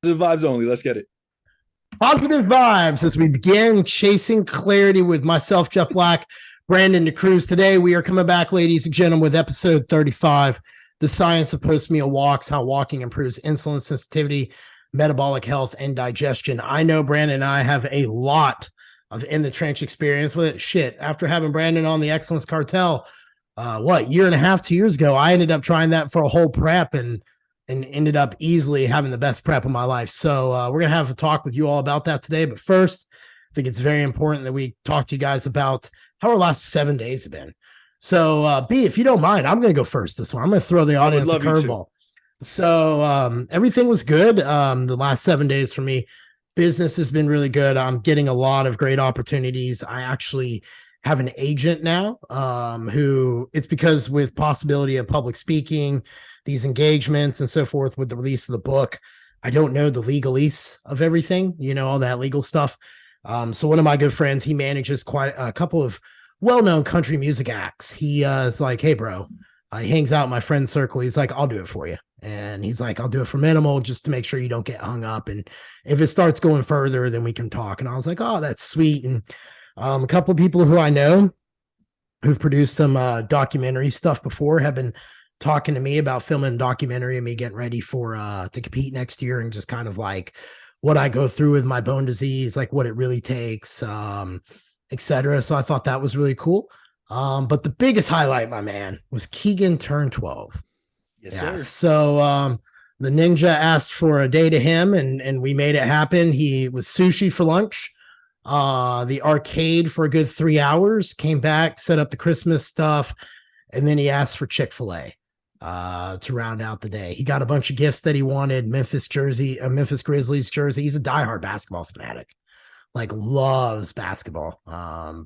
Positive vibes only. Let's get it. Positive vibes as we begin chasing clarity with myself, Jeff Black, Brandon DeCruz. Today, we are coming back, ladies and gentlemen, with episode 35, The Science of Post-Meal Walks, How Walking Improves Insulin Sensitivity, Metabolic Health, and Digestion. I know Brandon and I have a lot of in-the-trench experience with it. Shit, after having Brandon on the Excellence Cartel, year and a half, 2 years ago, I ended up trying that for a whole prep and ended up easily having the best prep of my life. So we're going to have a talk with you all about that today. But first, I think it's very important that we talk to you guys about how our last 7 days have been. So B, if you don't mind, I'm going to go first this one. I'm going to throw the audience a curveball. So everything was good. The last 7 days for me, business has been really good. I'm getting a lot of great opportunities. I actually have an agent now who it's because with possibility of public speaking, these engagements and so forth with the release of the book, I don't know the legalese of everything, all that legal stuff. So one of my good friends, he manages quite a couple of well-known country music acts. He is like, hey, bro, he hangs out in my friend circle. He's like, I'll do it for you. And he's like, I'll do it for minimal just to make sure you don't get hung up. And if it starts going further, then we can talk. And I was like, oh, that's sweet. And a couple of people who I know who've produced some documentary stuff before have been talking to me about filming a documentary and me getting ready for to compete next year, and just kind of like what I go through with my bone disease, like what it really takes, etc. So I thought that was really cool. But the biggest highlight, my man, was Keegan turned 12. Yes, sir. So the ninja asked for a day to him, and we made it happen. He was sushi for lunch, the arcade for a good 3 hours, came back, set up the Christmas stuff, and then he asked for Chick-fil-A to round out the day. He got a bunch of gifts that he wanted. Memphis Grizzlies jersey. He's a diehard basketball fanatic, like loves basketball,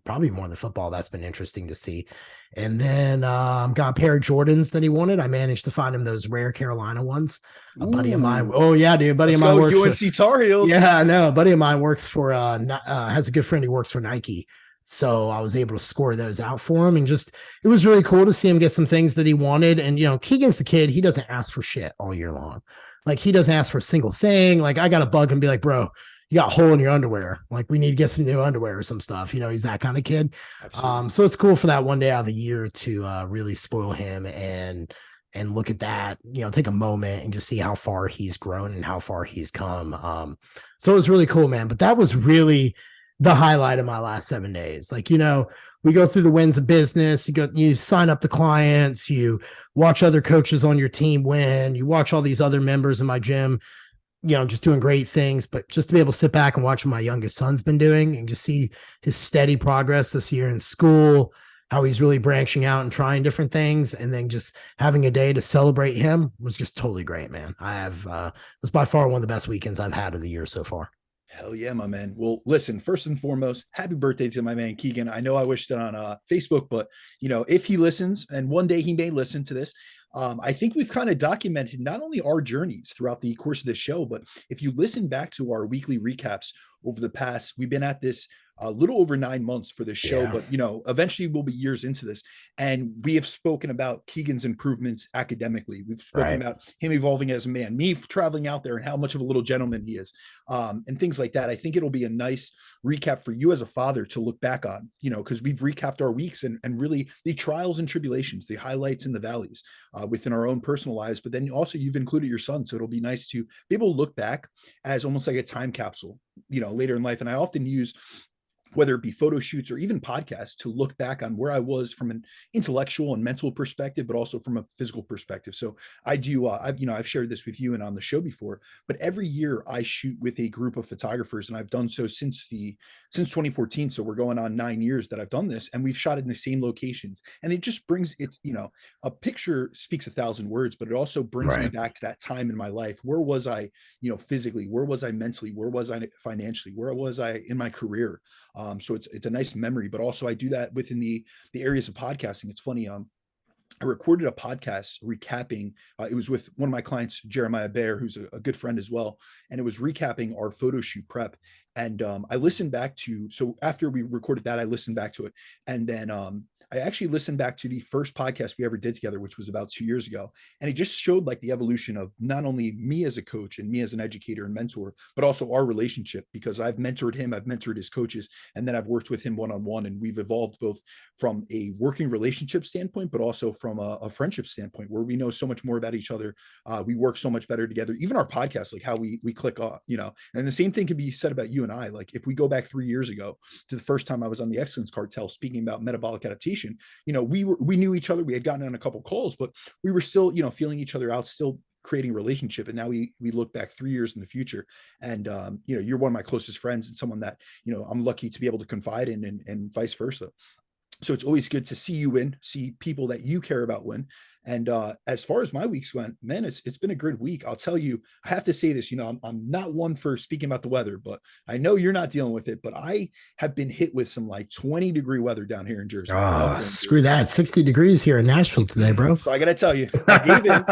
probably more than football. That's been interesting to see. And then got a pair of Jordans that he wanted. I managed to find him those rare Carolina ones. A buddy of mine. Oh yeah, dude. Buddy of mine works UNC Tar Heels. Yeah, I know. A buddy of mine works for has a good friend who works for Nike. So I was able to score those out for him, and just, it was really cool to see him get some things that he wanted. And, Keegan's the kid. He doesn't ask for shit all year long. Like, he doesn't ask for a single thing. Like, I got to bug him and be like, bro, you got a hole in your underwear. Like, we need to get some new underwear or some stuff. He's that kind of kid. So it's cool for that one day out of the year to really spoil him and look at that, take a moment and just see how far he's grown and how far he's come. So it was really cool, man. But that was really the highlight of my last 7 days. Like, we go through the wins of business. You sign up the clients, you watch other coaches on your team win, you watch all these other members in my gym, just doing great things. But just to be able to sit back and watch what my youngest son's been doing and just see his steady progress this year in school, how he's really branching out and trying different things, and then just having a day to celebrate him was just totally great, man. It was by far one of the best weekends I've had of the year so far. Hell yeah, my man. Well, listen, first and foremost, happy birthday to my man Keegan. I know I wished it on Facebook, but if he listens, and one day he may listen to this, I think we've kind of documented not only our journeys throughout the course of the show, but if you listen back to our weekly recaps over the past, we've been at this a little over 9 months for this show, but eventually we'll be years into this. And we have spoken about Keegan's improvements academically. We've spoken about him evolving as a man, me traveling out there and how much of a little gentleman he is, and things like that. I think it'll be a nice recap for you as a father to look back on, because we've recapped our weeks and really the trials and tribulations, the highlights and the valleys within our own personal lives. But then also you've included your son. So it'll be nice to be able to look back as almost like a time capsule, later in life. And I often use, whether it be photo shoots or even podcasts, to look back on where I was from an intellectual and mental perspective, but also from a physical perspective. So I do, I've shared this with you and on the show before, but every year I shoot with a group of photographers, and I've done so since 2014. So we're going on 9 years that I've done this, and we've shot in the same locations. And it just brings, a picture speaks 1,000 words, but it also brings me back to that time in my life. Where was I, physically? Where was I mentally? Where was I financially? Where was I in my career? So it's a nice memory, but also I do that within the areas of podcasting. It's funny. I recorded a podcast recapping. It was with one of my clients, Jeremiah Baer, who's a good friend as well. And it was recapping our photo shoot prep. And I listened back to, so after we recorded that, I listened back to it. And then I actually listened back to the first podcast we ever did together, which was about 2 years ago. And it just showed like the evolution of not only me as a coach and me as an educator and mentor, but also our relationship, because I've mentored him, I've mentored his coaches, and then I've worked with him one-on-one. And we've evolved both from a working relationship standpoint, but also from a friendship standpoint, where we know so much more about each other. We work so much better together. Even our podcast, like how we click off, and the same thing can be said about you and I. Like if we go back 3 years ago to the first time I was on the Excellence Cartel speaking about metabolic adaptation, we knew each other. We had gotten on a couple calls, but we were still, feeling each other out, still creating relationship. And now we look back 3 years in the future, and you're one of my closest friends and someone that I'm lucky to be able to confide in, and vice versa. So it's always good to see you win, see people that you care about win. And as far as my weeks went, man, it's been a good week. I'll tell you, I have to say this, I'm not one for speaking about the weather, but I know you're not dealing with it, but I have been hit with some like 20-degree weather down here in Jersey. Oh, screw that. 60 degrees here in Nashville today, bro. So I got to tell you, I gave in.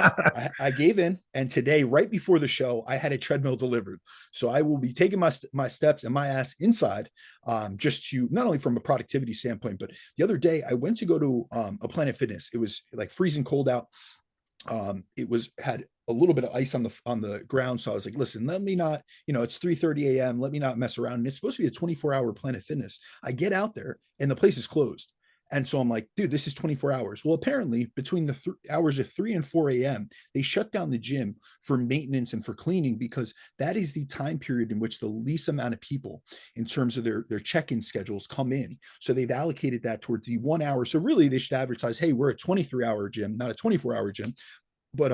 I gave in. And today, right before the show, I had a treadmill delivered. So I will be taking my steps and my ass inside, just to not only from a productivity standpoint, but the other day I went to go to a Planet Fitness. It was like freezing cold out. It had a little bit of ice on the ground. So I was like, listen, let me not, it's 3:30 a.m. Let me not mess around. And it's supposed to be a 24-hour Planet Fitness. I get out there and the place is closed. And so I'm like, dude, this is 24 hours. Well, apparently between the hours of 3 and 4 a.m., they shut down the gym for maintenance and for cleaning, because that is the time period in which the least amount of people in terms of their check-in schedules come in. So they've allocated that towards the 1 hour. So really they should advertise, hey, we're a 23-hour gym, not a 24-hour gym. But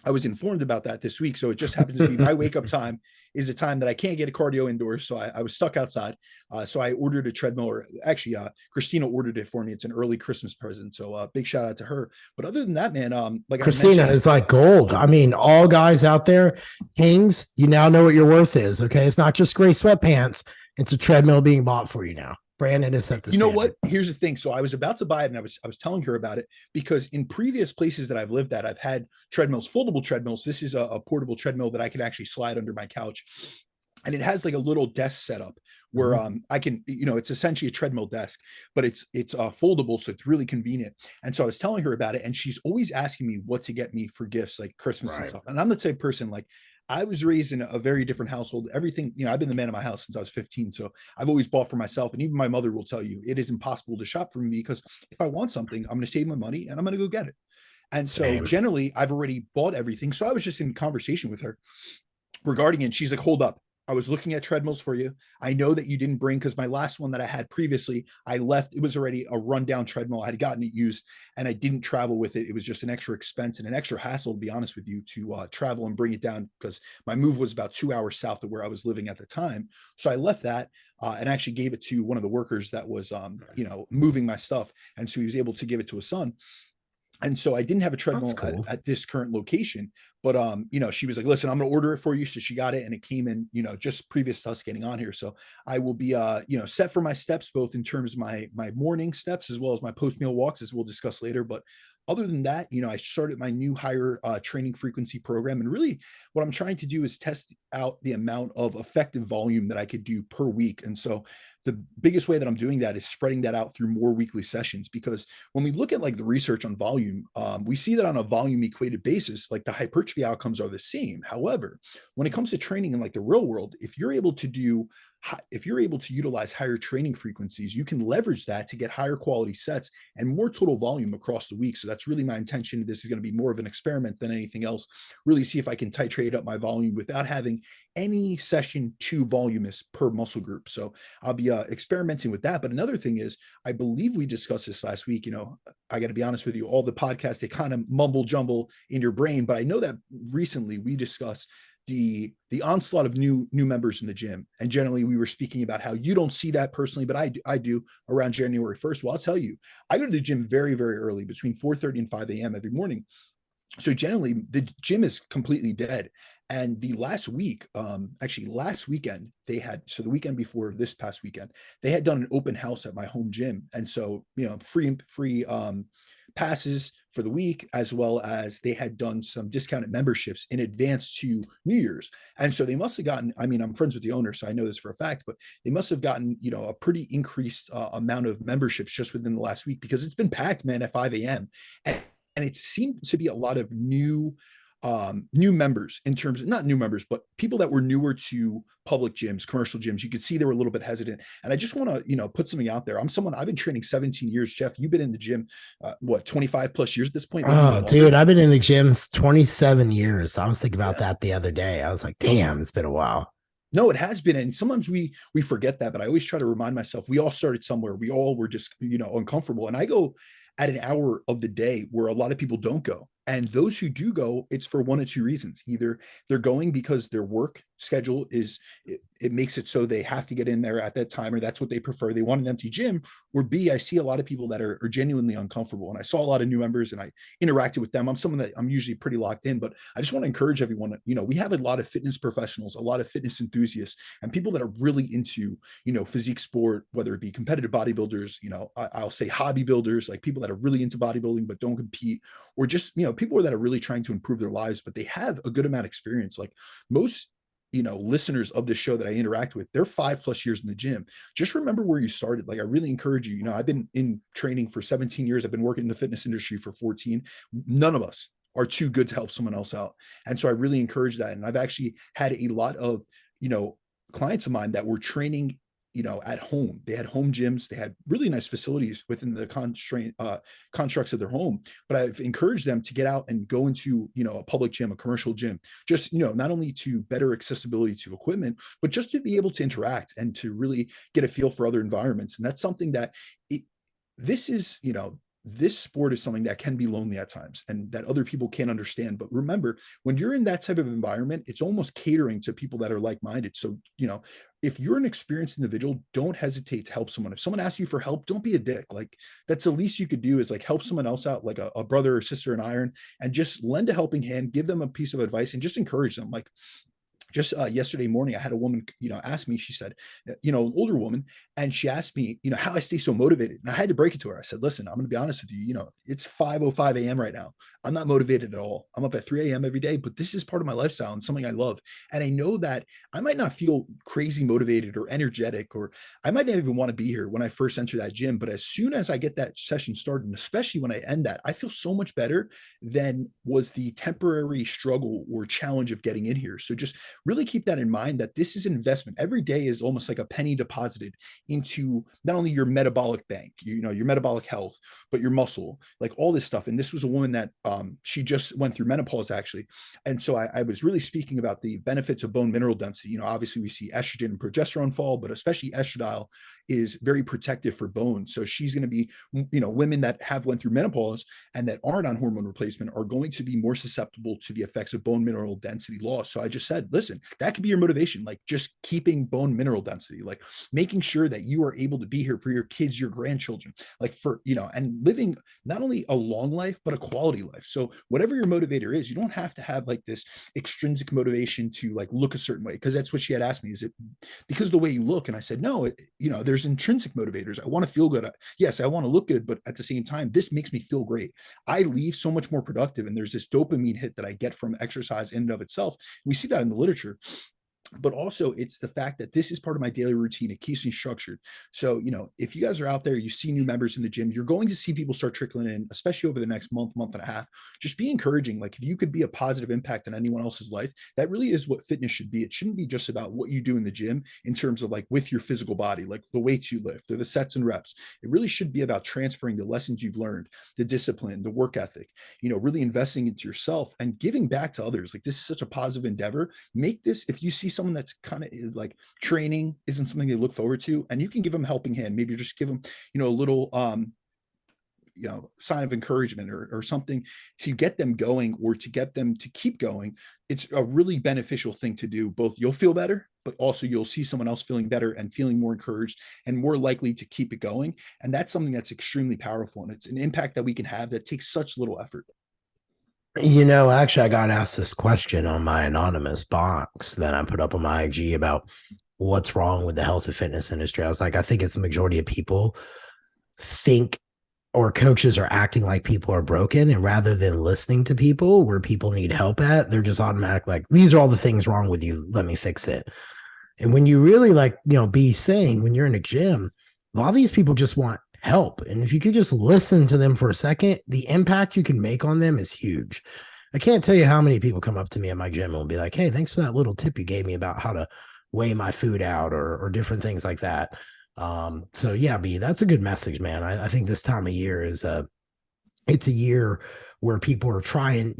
I was informed about that this week. So it just happens to be my wake up time is a time that I can't get a cardio indoors. So I was stuck outside. So I ordered a treadmill, or actually Christina ordered it for me. It's an early Christmas present. So big shout out to her. But other than that, man, like Christina is like gold. I mean, all guys out there, kings, you now know what your worth is. Okay. It's not just gray sweatpants. It's a treadmill being bought for you now. Brandon is at the know what? Here's the thing. So I was about to buy it, and I was telling her about it, because in previous places that I've lived at, I've had treadmills, foldable treadmills. This is a portable treadmill that I can actually slide under my couch. And it has like a little desk setup where I can, it's essentially a treadmill desk, but it's foldable. So it's really convenient. And so I was telling her about it, and she's always asking me what to get me for gifts, like Christmas and stuff. And I'm the type of person, like, I was raised in a very different household. Everything, I've been the man of my house since I was 15. So I've always bought for myself. And even my mother will tell you, it is impossible to shop for me, because if I want something, I'm going to save my money and I'm going to go get it. And so generally I've already bought everything. So I was just in conversation with her regarding it. And she's like, hold up. I was looking at treadmills for you. I know that you didn't bring, because my last one that I had previously, I left. It was already a rundown treadmill. I had gotten it used and I didn't travel with it. It was just an extra expense and an extra hassle, to be honest with you, to travel and bring it down, because my move was about 2 hours south of where I was living at the time. So I left that and actually gave it to one of the workers that was, moving my stuff. And so he was able to give it to his son. And so I didn't have a treadmill at this current location, but she was like, listen, I'm going to order it for you. So she got it, and it came in, just previous to us getting on here. So I will be, set for my steps, both in terms of my morning steps as well as my post-meal walks, as we'll discuss later. But other than that, I started my new higher training frequency program. And really what I'm trying to do is test out the amount of effective volume that I could do per week. And so the biggest way that I'm doing that is spreading that out through more weekly sessions, because when we look at like the research on volume, we see that on a volume equated basis, like the hypertrophy outcomes are the same. However, when it comes to training in like the real world, if you're able to utilize higher training frequencies, you can leverage that to get higher quality sets and more total volume across the week. So that's really my intention. This is going to be more of an experiment than anything else. Really see if I can titrate up my volume without having any session too voluminous per muscle group. So I'll be experimenting with that. But another thing is, I believe we discussed this last week. I got to be honest with you, all the podcasts, they kind of mumble jumble in your brain. But I know that recently we discussed the onslaught of new members in the gym. And generally we were speaking about how you don't see that personally, but I do around January 1st. Well, I'll tell you, I go to the gym very, very early, between 4:30 and 5 a.m. every morning. So generally the gym is completely dead. And the last week, last weekend, the weekend before this past weekend, they had done an open house at my home gym. And so, free passes for the week, as well as they had done some discounted memberships in advance to New Year's. And so they must have gotten, I mean, I'm friends with the owner, so I know this for a fact, but they must have gotten, a pretty increased amount of memberships just within the last week, because it's been packed, man, at 5 a.m. And it seemed to be a lot of new members, in terms of not new members, but people that were newer to public gyms, commercial gyms. You could see they were a little bit hesitant. And I just want to, put something out there. I've been training 17 years. Jeff, you've been in the gym, 25 plus years at this point? Oh, dude, I've been in the gym 27 years. I was thinking about that the other day. I was like, damn, it's been a while. No, it has been. And sometimes we forget that, but I always try to remind myself, we all started somewhere. We all were just, uncomfortable. And I go at an hour of the day where a lot of people don't go. And those who do go, it's for one of two reasons. Either they're going because their work schedule it makes it so they have to get in there at that time, or that's what they prefer. They want an empty gym. Or B, I see a lot of people that are genuinely uncomfortable. And I saw a lot of new members and I interacted with them. I'm someone that I'm usually pretty locked in, but I just want to encourage everyone. We have a lot of fitness professionals, a lot of fitness enthusiasts, and people that are really into, physique sport, whether it be competitive bodybuilders, I'll say hobby builders, like people that are really into bodybuilding but don't compete, or just, people that are really trying to improve their lives, but they have a good amount of experience. Like most, listeners of this show that I interact with, they're 5+ years in the gym. Just remember where you started. Like, I really encourage you. I've been in training for 17 years. I've been working in the fitness industry for 14. None of us are too good to help someone else out. And so I really encourage that. And I've actually had a lot of, clients of mine that were training, at home. They had home gyms. They had really nice facilities within the constructs of their home. But I've encouraged them to get out and go into, a public gym, a commercial gym, just, not only to better accessibility to equipment, but just to be able to interact and to really get a feel for other environments. And that's something that this sport is something that can be lonely at times and that other people can't understand. But remember, when you're in that type of environment, it's almost catering to people that are like-minded. So, if you're an experienced individual, don't hesitate to help someone. If someone asks you for help, don't be a dick. Like, that's the least you could do, is like help someone else out, like a brother or sister in iron, and just lend a helping hand, give them a piece of advice, and just encourage them. Like, just yesterday morning, I had a woman, ask me, she said, an older woman, and she asked me, how I stay so motivated. And I had to break it to her. I said, listen, I'm going to be honest with you. It's 5:05 a.m. right now. I'm not motivated at all. I'm up at 3 a.m. every day, but this is part of my lifestyle and something I love. And I know that I might not feel crazy motivated or energetic, or I might not even want to be here when I first enter that gym. But as soon as I get that session started, and especially when I end that, I feel so much better than was the temporary struggle or challenge of getting in here. So just really keep that in mind, that this is an investment. Every day is almost like a penny deposited into not only your metabolic bank, your metabolic health, but your muscle, like all this stuff. And this was a woman that she just went through menopause, actually. And so I was really speaking about the benefits of bone mineral density. Obviously we see estrogen and progesterone fall, but especially estradiol is very protective for bone. So she's going to be, women that have went through menopause and that aren't on hormone replacement are going to be more susceptible to the effects of bone mineral density loss. So I just said, listen, that could be your motivation, like just keeping bone mineral density, like making sure that you are able to be here for your kids, your grandchildren, like for, and living not only a long life, but a quality life. So whatever your motivator is, you don't have to have like this extrinsic motivation to like look a certain way. Cause that's what she had asked me. Is it because of the way you look? And I said, no, there's intrinsic motivators. I want to feel good. Yes, I want to look good, but at the same time, this makes me feel great. I leave so much more productive. And there's this dopamine hit that I get from exercise in and of itself. We see that in the literature. But also it's the fact that this is part of my daily routine. It keeps me structured. So, if you guys are out there, you see new members in the gym, you're going to see people start trickling in, especially over the next month and a half. Just be encouraging. Like, if you could be a positive impact on anyone else's life, that really is what fitness should be. It shouldn't be just about what you do in the gym in terms of like with your physical body, like the weights you lift or the sets and reps. It really should be about transferring the lessons you've learned, the discipline, the work ethic, really investing into yourself and giving back to others. Like, this is such a positive endeavor. Make this, if you see someone that's kind of like training isn't something they look forward to, and you can give them a helping hand, maybe just give them, a little, sign of encouragement or something to get them going or to get them to keep going. It's a really beneficial thing to do. Both you'll feel better, but also you'll see someone else feeling better and feeling more encouraged and more likely to keep it going. And that's something that's extremely powerful. And it's an impact that we can have that takes such little effort. Actually, I got asked this question on my anonymous box that I put up on my IG about what's wrong with the health and fitness industry. I was like, I think it's the majority of people think or coaches are acting like people are broken, and rather than listening to people where people need help at, they're just automatic like, these are all the things wrong with you, let me fix it. And when you really like, be saying when you're in a gym, a lot of these people just want help. And if you could just listen to them for a second, the impact you can make on them is huge. I can't tell you how many people come up to me at my gym and will be like, hey, thanks for that little tip you gave me about how to weigh my food out or different things like that. So yeah, B, that's a good message, man. I think this time of year is it's a year where people are trying,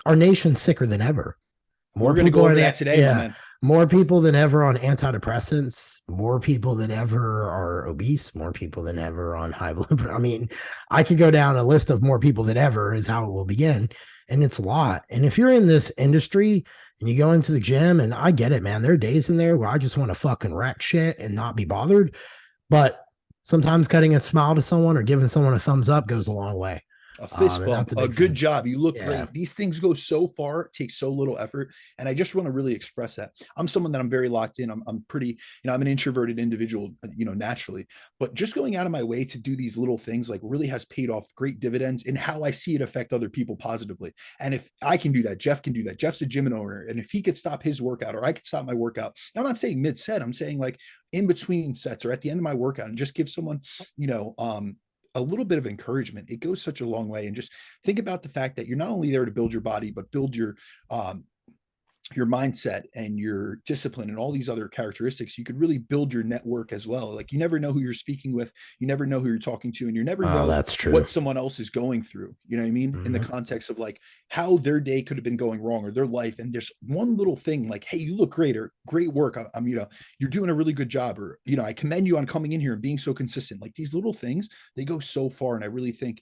our nation's sicker than ever. We're going to go over that today, man. More people than ever on antidepressants, more people than ever are obese, more people than ever on high blood pressure. I mean, I could go down a list of more people than ever is how it will begin. And it's a lot. And if you're in this industry and you go into the gym, and I get it, man, there are days in there where I just want to fucking wreck shit and not be bothered. But sometimes cutting a smile to someone or giving someone a thumbs up goes a long way. A fist bump, a good job. You look great. These things go so far, it takes so little effort. And I just want to really express that. I'm someone that I'm very locked in. I'm pretty, I'm an introverted individual, naturally, but just going out of my way to do these little things like really has paid off great dividends in how I see it affect other people positively. And if I can do that, Jeff can do that. Jeff's a gym owner. And if he could stop his workout or I could stop my workout, I'm not saying mid set, I'm saying like in between sets or at the end of my workout and just give someone, a little bit of encouragement, it goes such a long way. And just think about the fact that you're not only there to build your body, but build your mindset and your discipline and all these other characteristics. You could really build your network as well. Like you never know who you're speaking with, you never know who you're talking to, and you never know that's true. What someone else is going through. You know what I mean? Mm-hmm. In the context of like how their day could have been going wrong or their life. And there's one little thing like, hey, you look great or great work. I'm you're doing a really good job, or, I commend you on coming in here and being so consistent. Like these little things, they go so far. And I really think,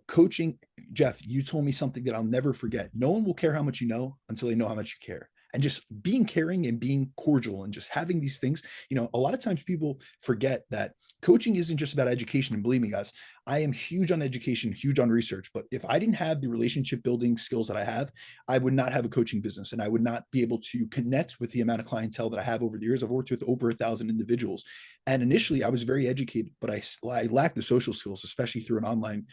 coaching, Jeff, you told me something that I'll never forget. No one will care how much you know until they know how much you care. And just being caring and being cordial and just having these things, a lot of times people forget that coaching isn't just about education. And believe me, guys, I am huge on education, huge on research. But if I didn't have the relationship building skills that I have, I would not have a coaching business and I would not be able to connect with the amount of clientele that I have over the years. I've worked with over 1,000 individuals. And initially I was very educated, but I lacked the social skills, especially through an online.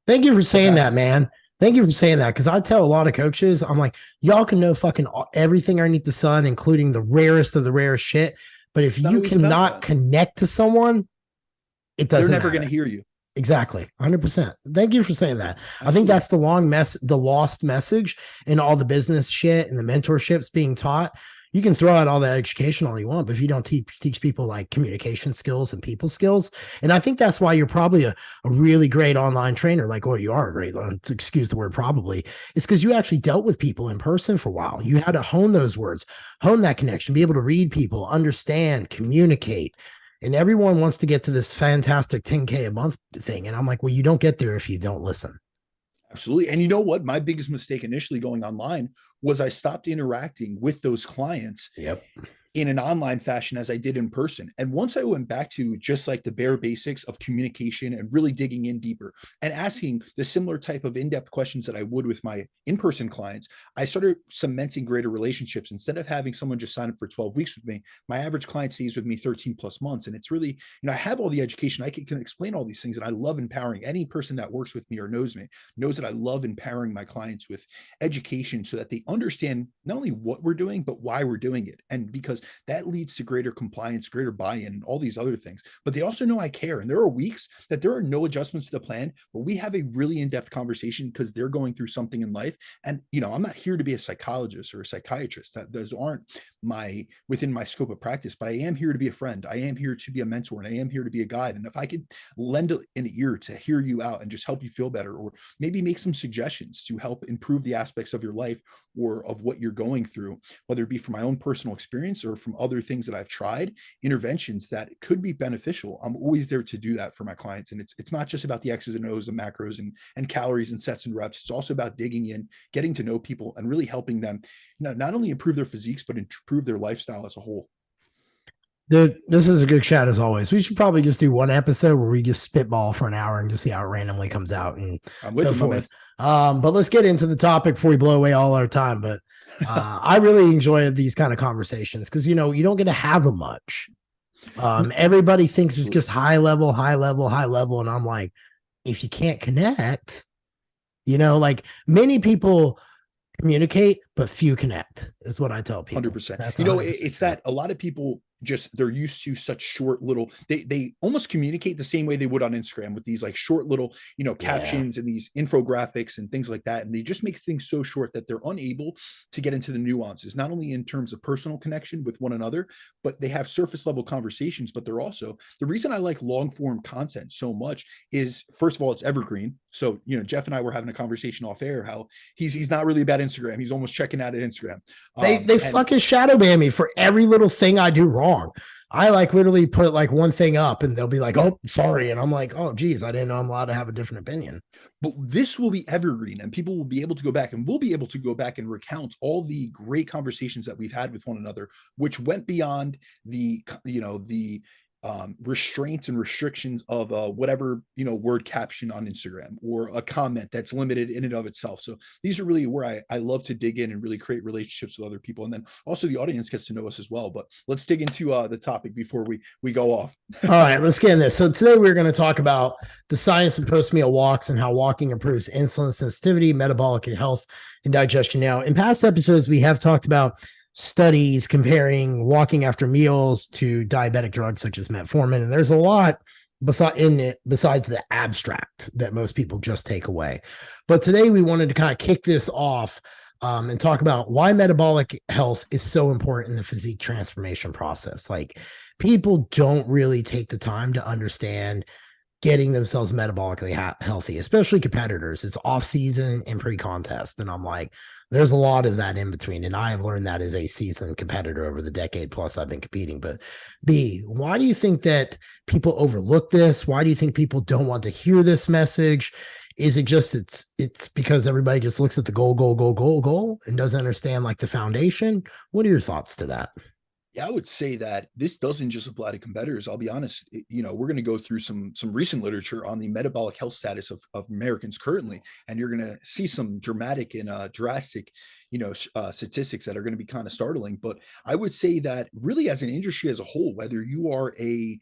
Thank you for saying that, man. Thank you for saying that. Cause I tell a lot of coaches, I'm like, y'all can know fucking everything underneath the sun, including the rarest of the rarest shit. But if you cannot connect to someone, it doesn't. They're never going to hear you. Exactly. 100%. Thank you for saying that. Absolutely. I think that's the lost message in all the business shit and the mentorships being taught. You can throw out all that education all you want, but if you don't teach people like communication skills and people skills, and I think that's why you're probably a really great online trainer, like, you are a great, excuse the word probably, it's because you actually dealt with people in person for a while. You had to hone those words, hone that connection, be able to read people, understand, communicate. And everyone wants to get to this fantastic 10K a month thing. And I'm like, well, you don't get there if you don't listen. Absolutely. And you know what? My biggest mistake initially going online was I stopped interacting with those clients. Yep. In an online fashion as I did in person. And once I went back to just like the bare basics of communication and really digging in deeper and asking the similar type of in-depth questions that I would with my in-person clients, I started cementing greater relationships. Instead of having someone just sign up for 12 weeks with me, my average client stays with me 13 plus months. And it's really, I have all the education. I can explain all these things, and I love empowering. Any person that works with me or knows me knows that I love empowering my clients with education so that they understand not only what we're doing, but why we're doing it. And because that leads to greater compliance, greater buy-in, and all these other things. But they also know I care. And there are weeks that there are no adjustments to the plan, but we have a really in-depth conversation because they're going through something in life. And, I'm not here to be a psychologist or a psychiatrist. Those aren't within my scope of practice, but I am here to be a friend. I am here to be a mentor, and I am here to be a guide. And if I could lend an ear to hear you out and just help you feel better, or maybe make some suggestions to help improve the aspects of your life or of what you're going through, whether it be from my own personal experience or from other things that I've tried, interventions that could be beneficial, I'm always there to do that for my clients. And it's not just about the X's and O's and macros and calories and sets and reps. It's also about digging in, getting to know people, and really helping them, not only improve their physiques, but improve their lifestyle as a whole. Dude, this is a good chat as always. We should probably just do one episode where we just spitball for an hour and just see how it randomly comes out and so forth. But let's get into the topic before we blow away all our time. But I really enjoy these kind of conversations because, you don't get to have them much. Everybody thinks it's just high level. And I'm like, if you can't connect, like many people communicate, but few connect is what I tell people. 100%. That's It's that a lot of people they're used to such short little, they almost communicate the same way they would on Instagram with these like short little, captions and these infographics and things like that. And they just make things so short that they're unable to get into the nuances, not only in terms of personal connection with one another, but they have surface level conversations. But they're also, the reason I like long form content so much is, first of all, it's evergreen. So, Jeff and I were having a conversation off air, how he's not really about Instagram. He's almost checking out at Instagram. They fucking shadow ban me for every little thing I do wrong. I like literally put like one thing up and they'll be like, oh, sorry. And I'm like, oh, geez, I didn't know I'm allowed to have a different opinion. But this will be evergreen and people will be able to go back, and we'll be able to go back and recount all the great conversations that we've had with one another, which went beyond the restraints and restrictions of whatever word caption on Instagram or a comment that's limited in and of itself. So these are really where I love to dig in and really create relationships with other people, and then also the audience gets to know us as well. But let's dig into the topic before we go off. All right, let's get in this. So today we're going to talk about the science of post-meal walks and how walking improves insulin sensitivity, metabolic health, and digestion. Now, in past episodes, we have talked about studies comparing walking after meals to diabetic drugs such as metformin. And there's a lot besides the abstract that most people just take away. But today we wanted to kind of kick this off and talk about why metabolic health is so important in the physique transformation process. Like, people don't really take the time to understand getting themselves metabolically healthy, especially competitors. It's off season and pre-contest. And I'm like, there's a lot of that in between. And I have learned that as a seasoned competitor over the decade plus I've been competing. But B, why do you think that people overlook this? Why do you think people don't want to hear this message? Is it just it's because everybody just looks at the goal and doesn't understand like the foundation? What are your thoughts to that? Yeah, I would say that this doesn't just apply to competitors. I'll be honest, we're going to go through some recent literature on the metabolic health status of Americans currently, and you're going to see some dramatic and drastic, statistics that are going to be kind of startling. But I would say that really as an industry as a whole, whether you are a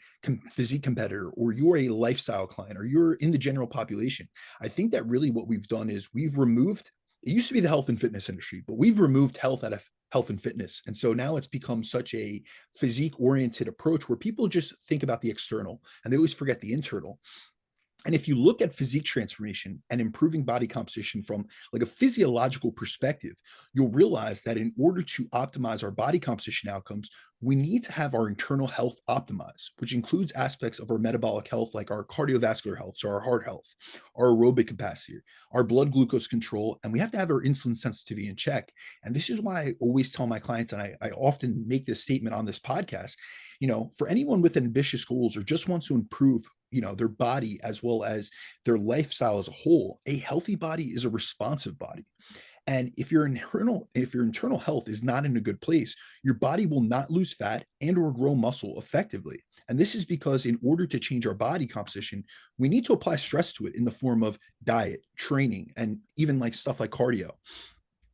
physique competitor or you're a lifestyle client or you're in the general population, I think that really what we've done is we've removed, it used to be the health and fitness industry, but we've removed health out of health and fitness. And so now it's become such a physique oriented approach where people just think about the external and they always forget the internal. And if you look at physique transformation and improving body composition from like a physiological perspective, you'll realize that in order to optimize our body composition outcomes, we need to have our internal health optimized, which includes aspects of our metabolic health, like our cardiovascular health, so our heart health, our aerobic capacity, our blood glucose control, and we have to have our insulin sensitivity in check. And this is why I always tell my clients, and I often make this statement on this podcast, for anyone with ambitious goals or just wants to improve their body as well as their lifestyle as a whole, a healthy body is a responsive body. And if your internal health is not in a good place, your body will not lose fat and or grow muscle effectively. And this is because in order to change our body composition, we need to apply stress to it in the form of diet, training, and even like stuff like cardio.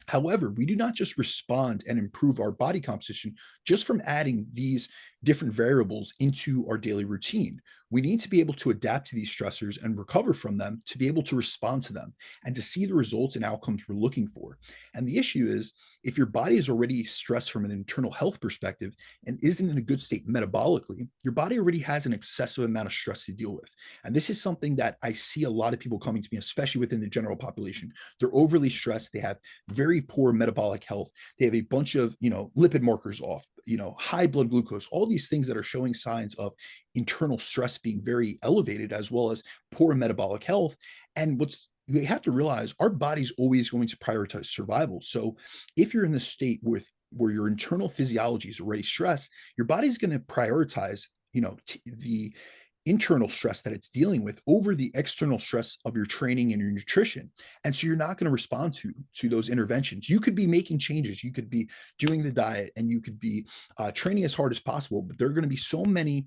However, we do not just respond and improve our body composition just from adding these different variables into our daily routine. We need to be able to adapt to these stressors and recover from them to be able to respond to them and to see the results and outcomes we're looking for. And the issue is, if your body is already stressed from an internal health perspective and isn't in a good state metabolically, your body already has an excessive amount of stress to deal with. And this is something that I see a lot of people coming to me, especially within the general population. They're overly stressed. They have very poor metabolic health. They have a bunch of, lipid markers off, high blood glucose, all these things that are showing signs of internal stress being very elevated, as well as poor metabolic health. And we have to realize, our body's always going to prioritize survival. So if you're in the state where your internal physiology is already stressed, your body's going to prioritize, the internal stress that it's dealing with over the external stress of your training and your nutrition. And so you're not going to respond to those interventions. You could be making changes. You could be doing the diet and you could be training as hard as possible, but there are going to be so many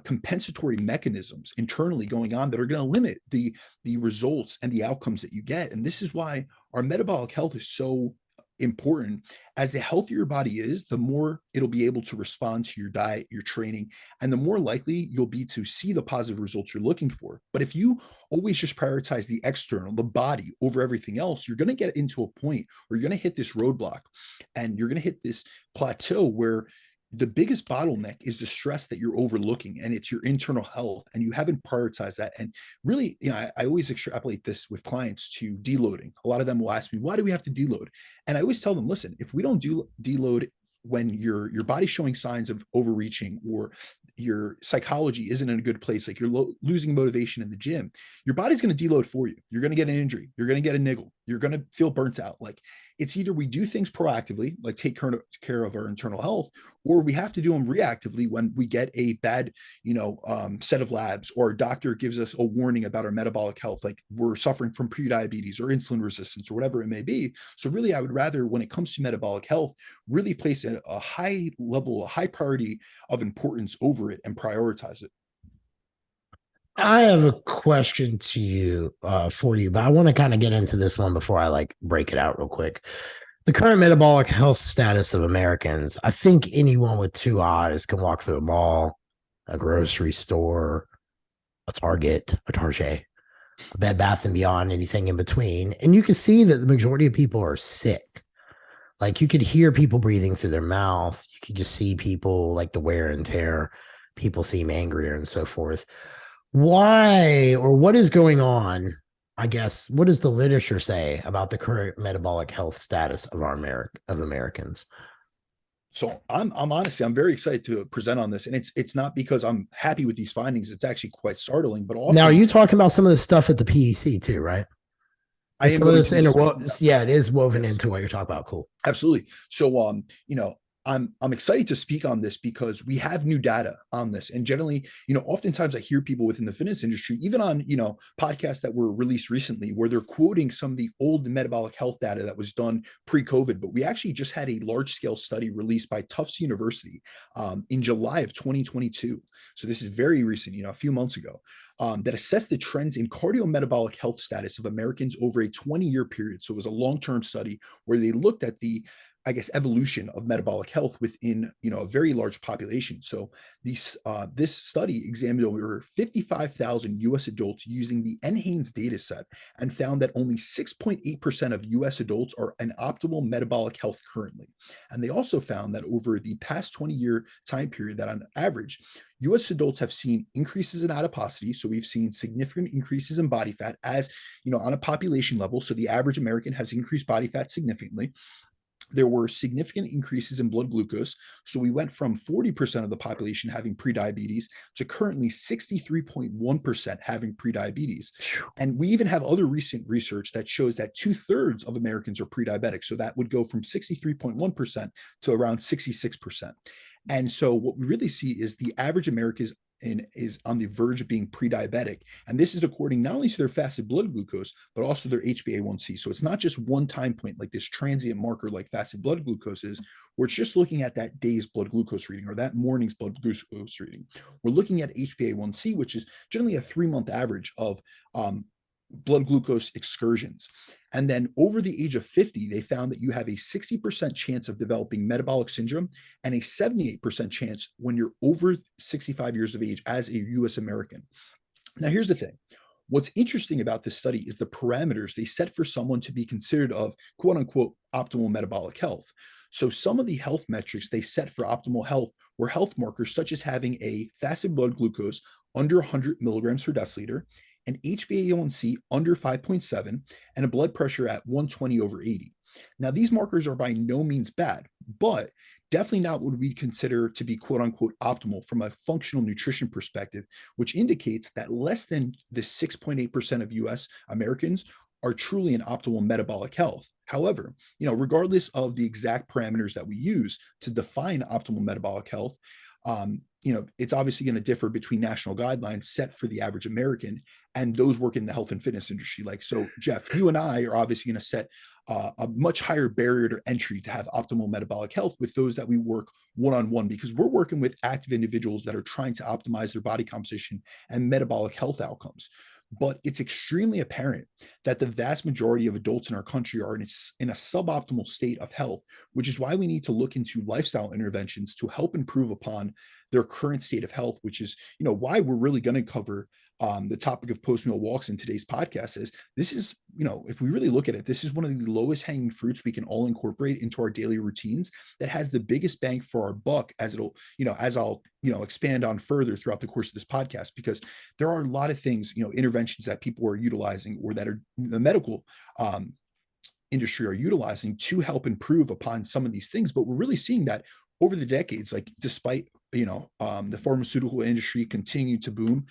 compensatory mechanisms internally going on that are going to limit the results and the outcomes that you get. And this is why our metabolic health is so important. As the healthier your body is, the more it'll be able to respond to your diet, your training, and the more likely you'll be to see the positive results you're looking for. But if you always just prioritize the external, the body over everything else, you're going to get into a point where you're going to hit this roadblock and you're going to hit this plateau where the biggest bottleneck is the stress that you're overlooking, and it's your internal health, and you haven't prioritized that. And really, I always extrapolate this with clients to deloading. A lot of them will ask me, why do we have to deload? And I always tell them, listen, if we don't do deload when your body's showing signs of overreaching, or your psychology isn't in a good place, like you're losing motivation in the gym, your body's going to deload for you. You're going to get an injury. You're going to get a niggle. You're going to feel burnt out. Like, it's either we do things proactively, like take care of our internal health, or we have to do them reactively when we get a bad, set of labs, or a doctor gives us a warning about our metabolic health, like we're suffering from prediabetes or insulin resistance or whatever it may be. So really, I would rather, when it comes to metabolic health, really place a high level, a high priority of importance over it and prioritize it. I have a question to you for you, but I want to kind of get into this one before I break it out real quick. The current metabolic health status of Americans, I think anyone with two eyes can walk through a mall, a grocery store, a Target, a Target, a Bed Bath and Beyond, anything in between. And you can see that the majority of people are sick. Like, you could hear people breathing through their mouth. You could just see people, like the wear and tear. People seem angrier and so forth. Why, or what is going on? I guess, what does the literature say about the current metabolic health status of Americans? So I'm honestly, I'm very excited to present on this, and it's not because I'm happy with these findings. It's actually quite startling, but also, now, are you talking about some of the stuff at the PEC too, right? I am some of this yeah, it is woven into what you're talking about. Cool. Absolutely. So, I'm excited to speak on this because we have new data on this. And generally, oftentimes I hear people within the fitness industry, even on, podcasts that were released recently, where they're quoting some of the old metabolic health data that was done pre-COVID. But we actually just had a large scale study released by Tufts University in July of 2022. So this is very recent, a few months ago. That assessed the trends in cardiometabolic health status of Americans over a 20-year period. So it was a long-term study where they looked at the, evolution of metabolic health within, a very large population. So this study examined over 55,000 U.S. adults using the NHANES data set, and found that only 6.8% of U.S. adults are in optimal metabolic health currently. And they also found that over the past 20-year time period, that on average, U.S. adults have seen increases in adiposity. So we've seen significant increases in body fat, as on a population level. So the average American has increased body fat significantly. There were significant increases in blood glucose. So we went from 40% of the population having prediabetes to currently 63.1% having prediabetes. And we even have other recent research that shows that 2/3 of Americans are prediabetic. So that would go from 63.1% to around 66%. And so what we really see is the average American is on the verge of being pre-diabetic. And this is according not only to their fasted blood glucose, but also their HbA1c. So it's not just one time point, like this transient marker like fasted blood glucose is, where it's just looking at that day's blood glucose reading or that morning's blood glucose reading. We're looking at HbA1c, which is generally a 3-month average of blood glucose excursions. And then over the age of 50, they found that you have a 60% chance of developing metabolic syndrome and a 78% chance when you're over 65 years of age as a US American. Now, here's the thing. What's interesting about this study is the parameters they set for someone to be considered of quote unquote optimal metabolic health. So some of the health metrics they set for optimal health were health markers such as having a fasted blood glucose under 100 milligrams per deciliter, an HbA1c under 5.7, and a blood pressure at 120/80. Now, these markers are by no means bad, but definitely not what we consider to be quote unquote optimal from a functional nutrition perspective, which indicates that less than the 6.8% of US Americans are truly in optimal metabolic health. However, regardless of the exact parameters that we use to define optimal metabolic health, it's obviously going to differ between national guidelines set for the average American and those working in the health and fitness industry. Like, so Jeff, you and I are obviously going to set a much higher barrier to entry to have optimal metabolic health with those that we work one-on-one, because we're working with active individuals that are trying to optimize their body composition and metabolic health outcomes. but it's extremely apparent that the vast majority of adults in our country are in a suboptimal state of health, which is why we need to look into lifestyle interventions to help improve upon their current state of health, which is, why we're really going to cover the topic of post-meal walks in today's podcast. Is this is, if we really look at it, this is one of the lowest hanging fruits we can all incorporate into our daily routines that has the biggest bang for our buck, as it'll, as I'll, expand on further throughout the course of this podcast, because there are a lot of things, interventions that people are utilizing, or that are the medical industry are utilizing to help improve upon some of these things. But we're really seeing that over the decades, like despite, the pharmaceutical industry continuing to boom,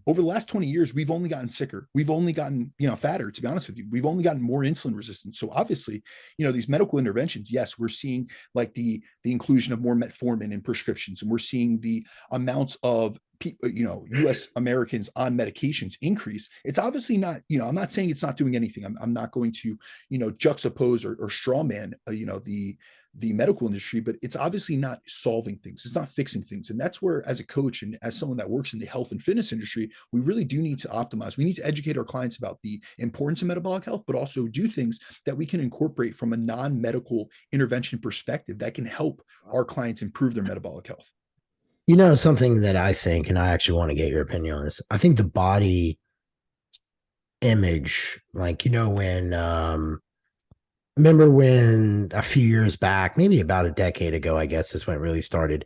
over the last 20 years, we've only gotten sicker. We've only gotten, fatter, to be honest with you. We've only gotten more insulin resistant. So obviously, these medical interventions, yes, we're seeing like the inclusion of more metformin in prescriptions, and we're seeing the amounts of US Americans on medications increase. It's obviously not, I'm not saying it's not doing anything. I'm not going to, juxtapose or straw man, the medical industry, but it's obviously not solving things. It's not fixing things. And that's where, as a coach and as someone that works in the health and fitness industry, we really do need to optimize. We need to educate our clients about the importance of metabolic health, but also do things that we can incorporate from a non-medical intervention perspective that can help our clients improve their metabolic health. Something that I think, and I actually want to get your opinion on this, I think the body image, like, remember when a few years back, maybe about a decade ago, I guess is when it really started,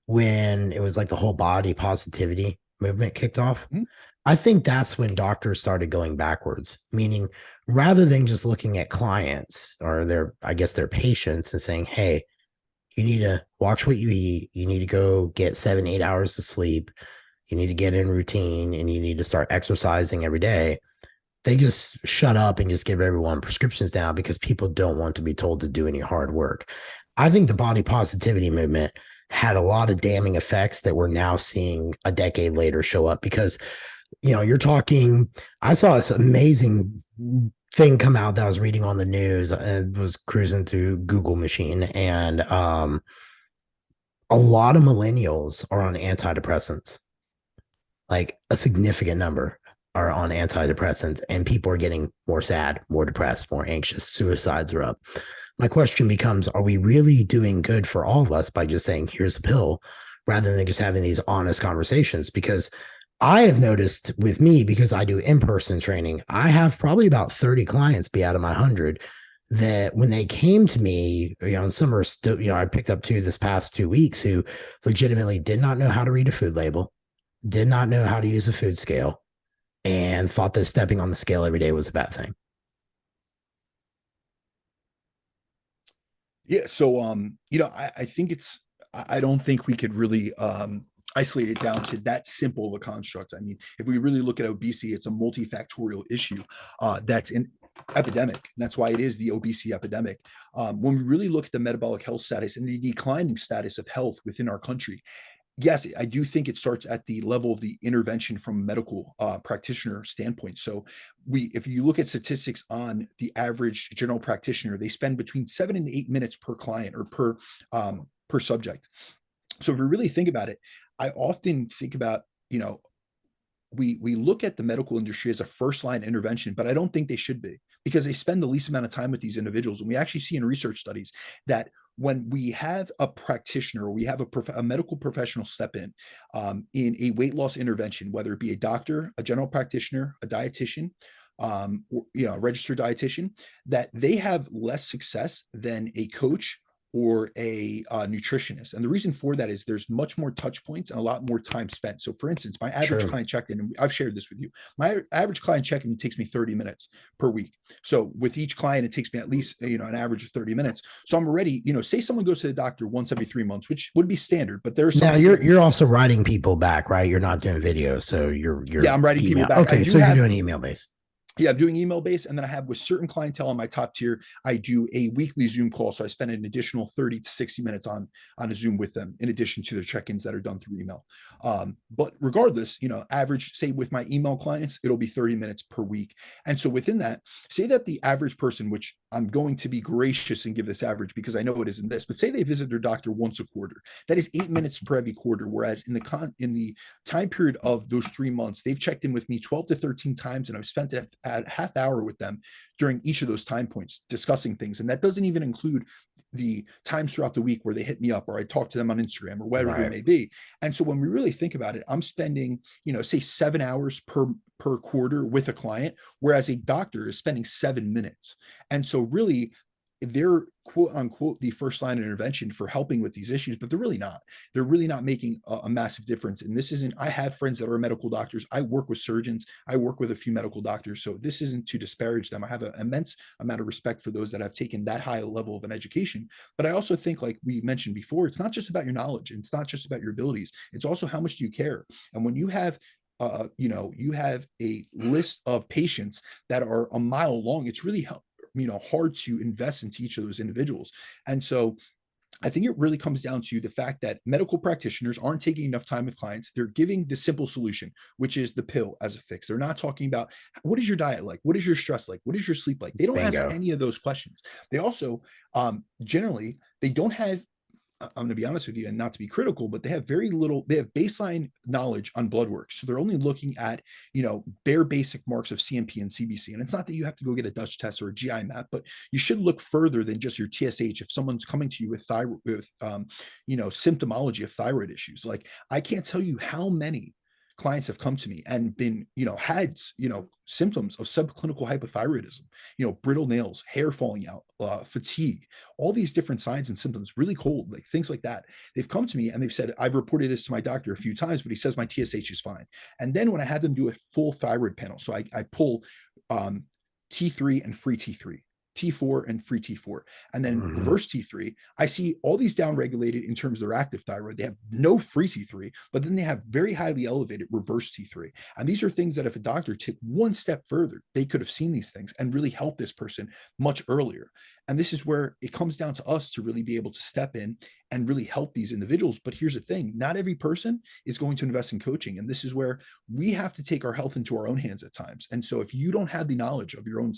when it was like the whole body positivity movement kicked off. Mm-hmm. I think that's when doctors started going backwards, meaning rather than just looking at clients or their patients and saying, hey, you need to watch what you eat. You need to go get 7-8 hours of sleep. You need to get in routine, and you need to start exercising every day. They just shut up and just give everyone prescriptions now because people don't want to be told to do any hard work. I think the body positivity movement had a lot of damning effects that we're now seeing a decade later show up, because, you're talking, I saw this amazing thing come out that I was reading on the news. I was cruising through Google machine, and a lot of millennials are on antidepressants, like a significant number are on antidepressants, and people are getting more sad, more depressed, more anxious. Suicides are up. My question becomes, are we really doing good for all of us by just saying, here's a pill, rather than just having these honest conversations? Because I have noticed with me, because I do in-person training, I have probably about 30 clients be out of my 100 that when they came to me, some are still, I picked up 2 this past 2 weeks who legitimately did not know how to read a food label, did not know how to use a food scale, and thought that stepping on the scale every day was a bad thing. Yeah. So, I think I don't think we could really isolate it down to that simple of a construct. I mean, if we really look at obesity, it's a multifactorial issue that's an epidemic. And that's why it is the obesity epidemic. When we really look at the metabolic health status and the declining status of health within our country, yes, I do think it starts at the level of the intervention from a medical practitioner standpoint. So if you look at statistics on the average general practitioner, they spend between 7 and 8 minutes per client or per subject. So if we really think about it, I often think about, we look at the medical industry as a first line intervention, but I don't think they should be, because they spend the least amount of time with these individuals. And we actually see in research studies that when we have a practitioner, or we have a medical professional step in a weight loss intervention, whether it be a doctor, a general practitioner, a dietitian, or, a registered dietitian, that they have less success than a coach or a nutritionist. And the reason for that is there's much more touch points and a lot more time spent. So for instance, my average client check-in, and I've shared this with you, my average client check-in takes me 30 minutes per week. So with each client, it takes me at least, an average of 30 minutes. So I'm already, say someone goes to the doctor once every 3 months, which would be standard, but there's now you're also writing people back, right? You're not doing videos. So you're I'm writing people back. Okay. So you're doing email based. Yeah, I'm doing email based. And then I have with certain clientele on my top tier, I do a weekly Zoom call. So I spend an additional 30 to 60 minutes on a Zoom with them, in addition to the check-ins that are done through email. But regardless, average, say with my email clients, it'll be 30 minutes per week. And so within that, say that the average person, which I'm going to be gracious and give this average because I know it isn't this, but say they visit their doctor once a quarter. That is 8 minutes per every quarter. Whereas in the time period of those 3 months, they've checked in with me 12 to 13 times, and I've spent a half hour with them during each of those time points discussing things. And that doesn't even include the times throughout the week where they hit me up or I talk to them on Instagram or whatever it may be. And so when we really think about it, I'm spending, say 7 hours per quarter with a client, whereas a doctor is spending 7 minutes. And so really, they're quote unquote the first line of intervention for helping with these issues, but they're really not. They're really not making a massive difference. And this isn't, I have friends that are medical doctors. I work with surgeons. I work with a few medical doctors. So this isn't to disparage them. I have an immense amount of respect for those that have taken that high level of an education. But I also think, like we mentioned before, it's not just about your knowledge. And it's not just about your abilities. It's also how much do you care. And when you have you have a list of patients that are a mile long, it's really hard to invest into each of those individuals. And so I think it really comes down to the fact that medical practitioners aren't taking enough time with clients. They're giving the simple solution, which is the pill as a fix. They're not talking about what is your diet like? What is your stress like? What is your sleep like? They don't ask any of those questions. They also generally, they don't have, I'm going to be honest with you and not to be critical, but they have very little, they have baseline knowledge on blood work. So they're only looking at, bare basic marks of CMP and CBC. And it's not that you have to go get a Dutch test or a GI map, but you should look further than just your TSH. If someone's coming to you with thyroid, symptomology of thyroid issues, like I can't tell you how many clients have come to me and been, had, symptoms of subclinical hypothyroidism, brittle nails, hair falling out, fatigue, all these different signs and symptoms, really cold, like things like that. They've come to me and they've said, I've reported this to my doctor a few times, but he says my TSH is fine. And then when I had them do a full thyroid panel, so I pull T3 and free T3, T4 and free T4, and then reverse T3, I see all these downregulated in terms of their active thyroid. They have no free T3, but then they have very highly elevated reverse T3. And these are things that if a doctor took one step further, they could have seen these things and really helped this person much earlier. And this is where it comes down to us to really be able to step in and really help these individuals. But here's the thing, not every person is going to invest in coaching. And this is where we have to take our health into our own hands at times. And so if you don't have the knowledge of your own,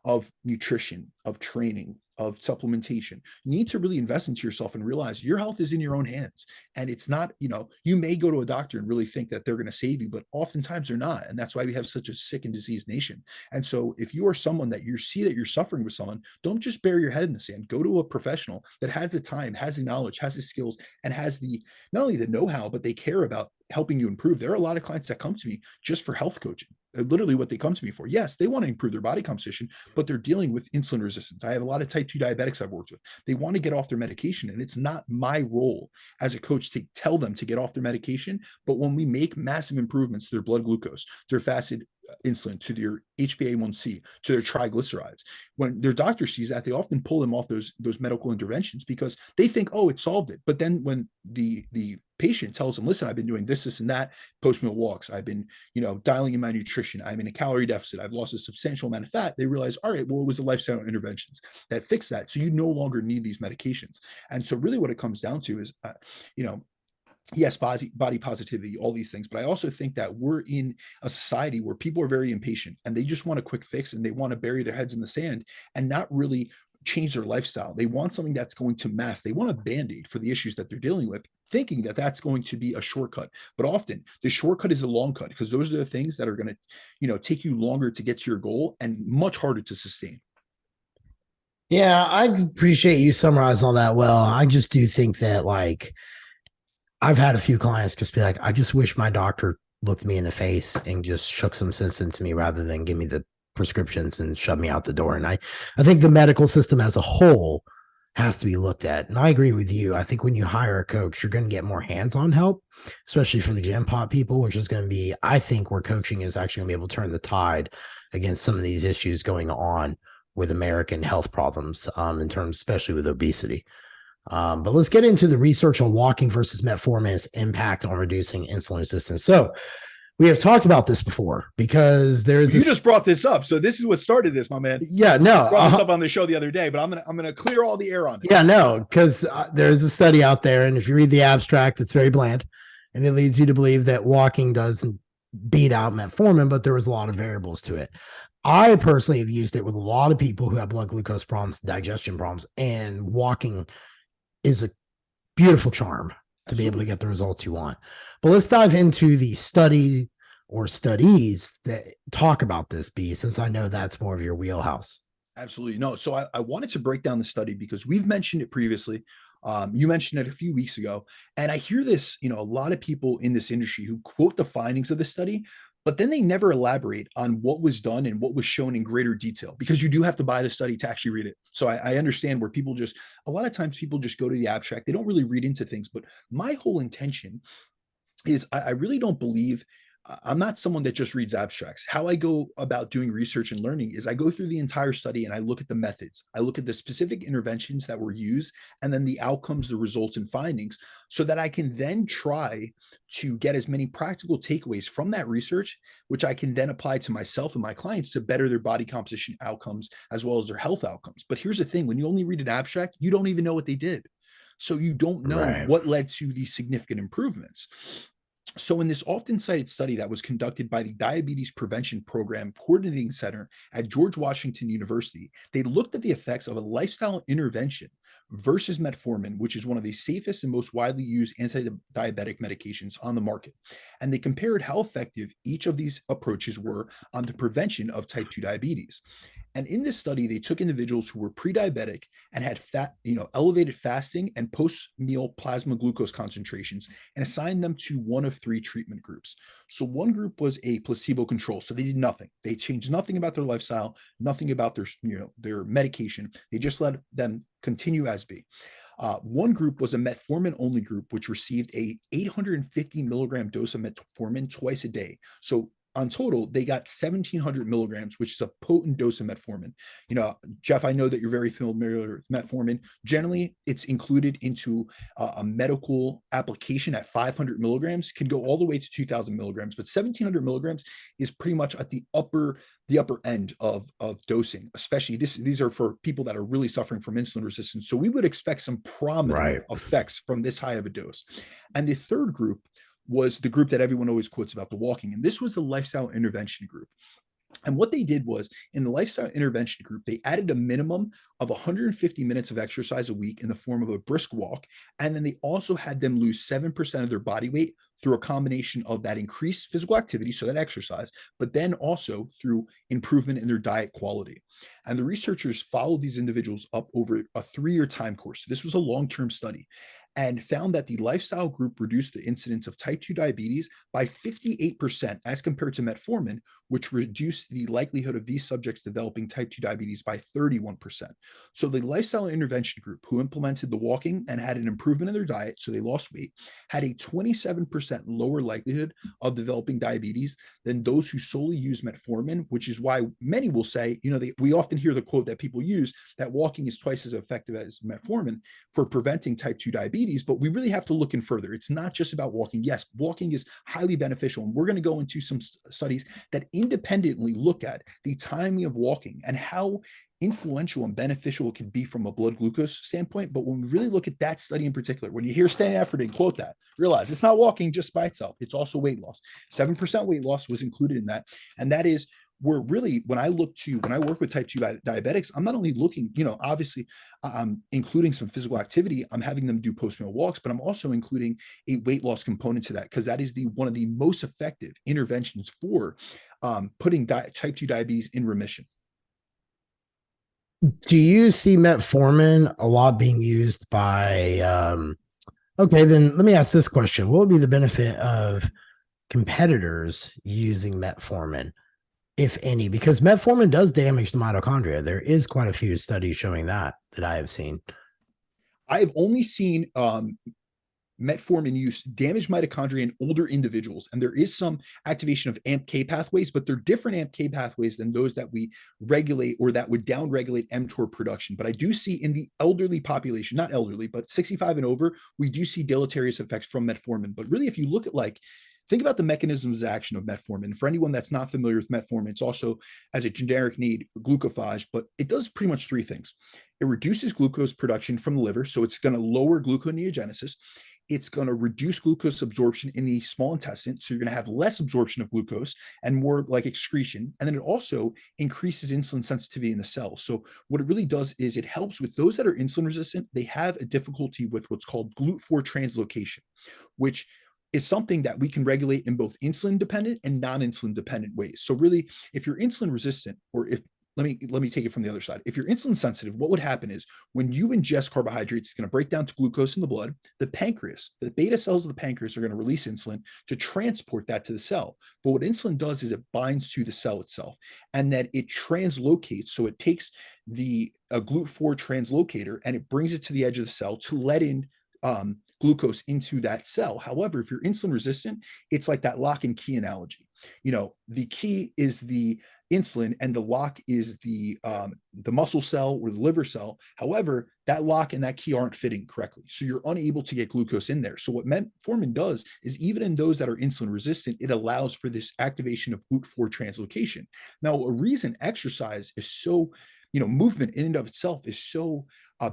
of nutrition, of training, of supplementation, you need to really invest into yourself and realize your health is in your own hands. And it's not, you may go to a doctor and really think that they're going to save you, but oftentimes they're not. And that's why we have such a sick and diseased nation. And so if you are someone that you see that you're suffering with someone, don't just bury your head in the sand. Go to a professional that has the time, has the knowledge, has the skills, and has the, not only the know-how, but they care about helping you improve. There are a lot of clients that come to me just for health coaching. Literally what they come to me for. Yes, they want to improve their body composition, but they're dealing with insulin resistance. I have a lot of type 2 diabetics I've worked with. They want to get off their medication, and it's not my role as a coach to tell them to get off their medication. But when we make massive improvements to their blood glucose, their fasted insulin, to their HbA1c, to their triglycerides, when their doctor sees that, they often pull them off those medical interventions because they think, oh, it solved it. But then when the patient tells them, listen, I've been doing this, and that, post-meal walks, I've been, dialing in my nutrition, I'm in a calorie deficit, I've lost a substantial amount of fat, they realize, all right, well, it was the lifestyle interventions that fixed that. So you no longer need these medications. And so really what it comes down to is, yes, body positivity, all these things. But I also think that we're in a society where people are very impatient and they just want a quick fix, and they want to bury their heads in the sand and not really change their lifestyle. They want something that's going to mask. They want a band-aid for the issues that they're dealing with, thinking that that's going to be a shortcut. But often the shortcut is a long cut, because those are the things that are going to, take you longer to get to your goal and much harder to sustain. Yeah, I appreciate you summarizing all that well. I just do think that, like, I've had a few clients just be like, I just wish my doctor looked me in the face and just shook some sense into me rather than give me the prescriptions and shove me out the door. And I think the medical system as a whole has to be looked at. And I agree with you. I think when you hire a coach, you're going to get more hands-on help, especially for the Gen Pop people, which is going to be, I think, where coaching is actually going to be able to turn the tide against some of these issues going on with American health problems, in terms, especially with obesity. But let's get into the research on walking versus metformin's impact on reducing insulin resistance. So We have talked about this before because there's you just brought this up. So this is what started this, my man. Yeah, no. I brought this up on the show the other day, but I'm gonna clear all the air on it. Yeah, no, because there's a study out there, and if you read the abstract, it's very bland, and it leads you to believe that walking doesn't beat out metformin, but there was a lot of variables to it. I personally have used it with a lot of people who have blood glucose problems, digestion problems, and walking is a beautiful charm to be able to get the results you want. But let's dive into the study or studies that talk about this, B, since I know that's more of your wheelhouse. Absolutely. No. So I wanted to break down the study because we've mentioned it previously. You mentioned it a few weeks ago. And I hear this, a lot of people in this industry who quote the findings of the study, but then they never elaborate on what was done and what was shown in greater detail, because you do have to buy the study to actually read it. So I understand where people a lot of times people just go to the abstract. They don't really read into things. But my whole intention is I really don't believe, I'm not someone that just reads abstracts. How I go about doing research and learning is I go through the entire study and I look at the methods. I look at the specific interventions that were used and then the outcomes, the results and findings, so that I can then try to get as many practical takeaways from that research, which I can then apply to myself and my clients to better their body composition outcomes as well as their health outcomes. But here's the thing, when you only read an abstract, you don't even know what they did. So you don't know what led to these significant improvements. So in this often cited study that was conducted by the Diabetes Prevention Program Coordinating Center at George Washington University, they looked at the effects of a lifestyle intervention versus metformin, which is one of the safest and most widely used anti-diabetic medications on the market. And they compared how effective each of these approaches were on the prevention of type 2 diabetes. And in this study, they took individuals who were pre-diabetic and had elevated fasting and post-meal plasma glucose concentrations and assigned them to one of three treatment groups. So one group was a placebo control. So they did nothing. They changed nothing about their lifestyle, nothing about their medication. They just let them continue as be. One group was a metformin only group, which received a 850 milligram dose of metformin twice a day. So on total, they got 1,700 milligrams, which is a potent dose of metformin. Jeff, I know that you're very familiar with metformin. Generally, it's included into a medical application at 500 milligrams, can go all the way to 2,000 milligrams, but 1,700 milligrams is pretty much at the upper end of dosing. Especially these are for people that are really suffering from insulin resistance. So we would expect some prominent effects from this high of a dose. And the third group was the group that everyone always quotes about, the walking. And this was the lifestyle intervention group. And what they did was, in the lifestyle intervention group, they added a minimum of 150 minutes of exercise a week in the form of a brisk walk. And then they also had them lose 7% of their body weight through a combination of that increased physical activity, so that exercise, but then also through improvement in their diet quality. And the researchers followed these individuals up over a 3-year time course. This was a long-term study, and found that the lifestyle group reduced the incidence of type 2 diabetes by 58% as compared to metformin, which reduced the likelihood of these subjects developing type 2 diabetes by 31%. So the lifestyle intervention group, who implemented the walking and had an improvement in their diet, so they lost weight, had a 27% lower likelihood of developing diabetes than those who solely use metformin, which is why many will say, we often hear the quote that people use that walking is twice as effective as metformin for preventing type 2 diabetes, but we really have to look in further. It's not just about walking. Yes, walking is highly beneficial, and we're going to go into some studies that independently look at the timing of walking and how influential and beneficial it can be from a blood glucose standpoint. But when we really look at that study in particular, when you hear Stan Efferding quote that, realize it's not walking just by itself. It's also weight loss. 7% weight loss was included in that. And that is where really, when I work with type 2 diabetics, I'm not only looking, obviously I'm including some physical activity. I'm having them do post-meal walks, but I'm also including a weight loss component to that, because that is one of the most effective interventions for putting type 2 diabetes in remission. Do you see metformin a lot being used by, okay, then let me ask this question. What would be the benefit of competitors using metformin, if any? Because metformin does damage the mitochondria. There is quite a few studies showing that I have seen. I've only seen metformin use damage mitochondria in older individuals, and there is some activation of AMPK pathways, but they're different AMPK pathways than those that we regulate or that would downregulate mTOR production. But I do see in the elderly population, not elderly, but 65 and over, we do see deleterious effects from metformin. But really, if you look at think about the mechanisms of action of metformin. For anyone that's not familiar with metformin, it's also as a generic need glucophage, but it does pretty much three things. It reduces glucose production from the liver, so it's going to lower gluconeogenesis. It's going to reduce glucose absorption in the small intestine. So you're going to have less absorption of glucose and more like excretion. And then it also increases insulin sensitivity in the cells. So what it really does is it helps with those that are insulin resistant. They have a difficulty with what's called GLUT4 translocation, which is something that we can regulate in both insulin dependent and non-insulin dependent ways. So really, if you're insulin resistant, or if let me take it from the other side. If you're insulin sensitive, what would happen is when you ingest carbohydrates, it's going to break down to glucose in the blood. The pancreas, the beta cells of the pancreas are going to release insulin to transport that to the cell. But what insulin does is it binds to the cell itself, and then it translocates. So it takes a GLUT4 translocator and it brings it to the edge of the cell to let in glucose into that cell. However, if you're insulin resistant, it's like that lock and key analogy. The key is the insulin and the lock is the muscle cell or the liver cell. However, that lock and that key aren't fitting correctly. So you're unable to get glucose in there. So what metformin does is even in those that are insulin resistant, it allows for this activation of GLUT4 translocation. Now, a reason exercise is so, movement in and of itself is so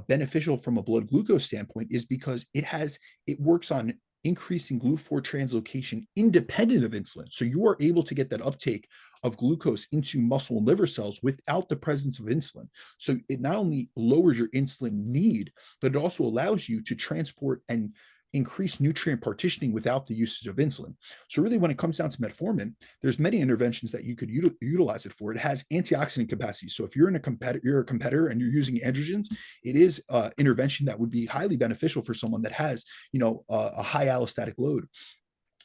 beneficial from a blood glucose standpoint is because it works on increasing GLUT4 translocation independent of insulin. So you are able to get that uptake of glucose into muscle and liver cells without the presence of insulin. So it not only lowers your insulin need, but it also allows you to transport and increase nutrient partitioning without the usage of insulin. So really, when it comes down to metformin, there's many interventions that you could utilize it for. It has antioxidant capacity. So if you're a competitor and you're using androgens, it is an intervention that would be highly beneficial for someone that has, a high allostatic load.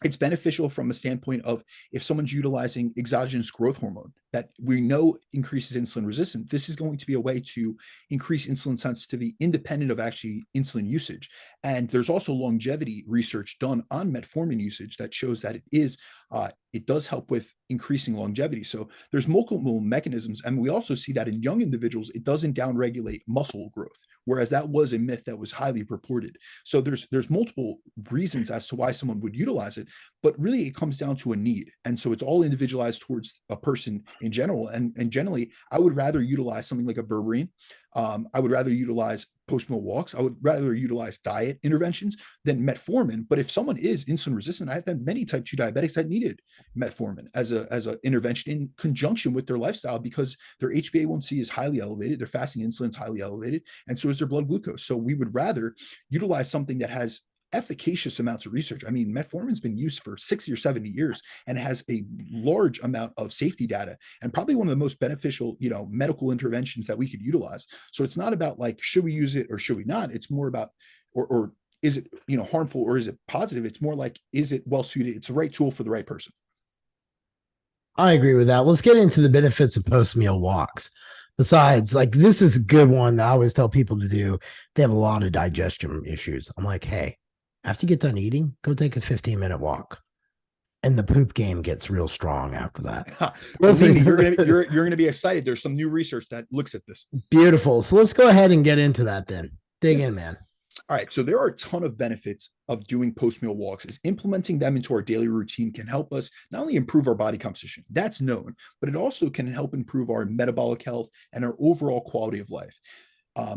It's beneficial from a standpoint of if someone's utilizing exogenous growth hormone that we know increases insulin resistance, this is going to be a way to increase insulin sensitivity independent of actually insulin usage. And there's also longevity research done on metformin usage that shows that it does help with increasing longevity. So there's multiple mechanisms. And we also see that in young individuals, it doesn't downregulate muscle growth, whereas that was a myth that was highly purported. So there's multiple reasons as to why someone would utilize it, but really it comes down to a need. And so it's all individualized towards a person in general. And generally, I would rather utilize something like a berberine. I would rather utilize post-meal walks. I would rather utilize diet interventions than metformin. But if someone is insulin resistant, I've had many type 2 diabetics that needed metformin as an intervention in conjunction with their lifestyle because their HbA1c is highly elevated, their fasting insulin is highly elevated, and so is their blood glucose. So we would rather utilize something that has efficacious amounts of research. I mean, metformin's been used for 60 or 70 years and has a large amount of safety data and probably one of the most beneficial, medical interventions that we could utilize. So it's not about like, should we use it or should we not? It's more about, or is it, harmful or is it positive? It's more like, is it well suited? It's the right tool for the right person. I agree with that. Let's get into the benefits of post-meal walks. Besides, like, this is a good one that I always tell people to do. They have a lot of digestion issues. I'm like, hey, after you get done eating, go take a 15-minute walk. And the poop game gets real strong after that. Listen, you're gonna be excited. There's some new research that looks at this. Beautiful. So let's go ahead and get into that then. Dig in, man. All right. So there are a ton of benefits of doing post-meal walks. Is implementing them into our daily routine can help us not only improve our body composition, that's known, but it also can help improve our metabolic health and our overall quality of life.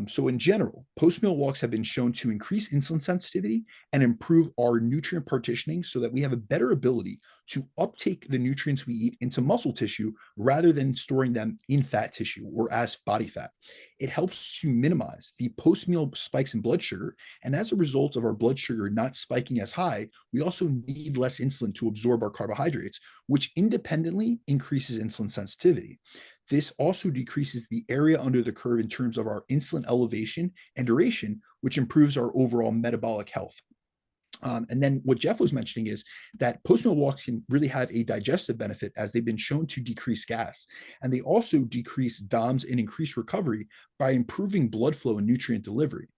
So in general, post-meal walks have been shown to increase insulin sensitivity and improve our nutrient partitioning so that we have a better ability to uptake the nutrients we eat into muscle tissue rather than storing them in fat tissue or as body fat. It helps to minimize the post-meal spikes in blood sugar. And as a result of our blood sugar not spiking as high, we also need less insulin to absorb our carbohydrates, which independently increases insulin sensitivity. This also decreases the area under the curve in terms of our insulin elevation and duration, which improves our overall metabolic health. And then what Jeff was mentioning is that post-meal walks can really have a digestive benefit as they've been shown to decrease gas. And they also decrease DOMS and increase recovery by improving blood flow and nutrient delivery.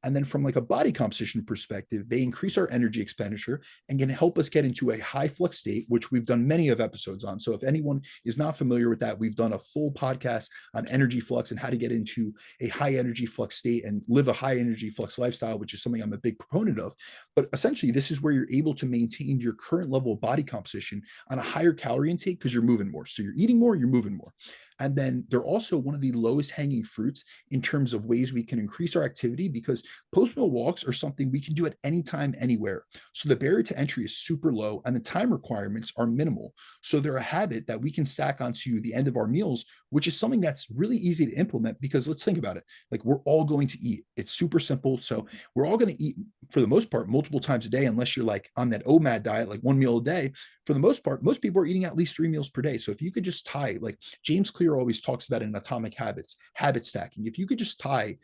And then from like a body composition perspective, they increase our energy expenditure and can help us get into a high flux state, which we've done many of episodes on. So if anyone is not familiar with that, we've done a full podcast on energy flux and how to get into a high energy flux state and live a high energy flux lifestyle, which is something I'm a big proponent of. But essentially, this is where you're able to maintain your current level of body composition on a higher calorie intake because you're moving more. So you're eating more, you're moving more. And then they're also one of the lowest hanging fruits in terms of ways we can increase our activity, because post-meal walks are something we can do at any time, anywhere. So the barrier to entry is super low and the time requirements are minimal. So they're a habit that we can stack onto the end of our meals, which is something that's really easy to implement, because let's think about it. Like, we're all going to eat. It's super simple. So we're all going to eat, for the most part, multiple times a day, unless you're like on that OMAD diet, like one meal a day. For the most part, most people are eating at least 3 meals per day. So if you could just tie, like James Clear always talks about in Atomic Habits, habit stacking. If you could just tie,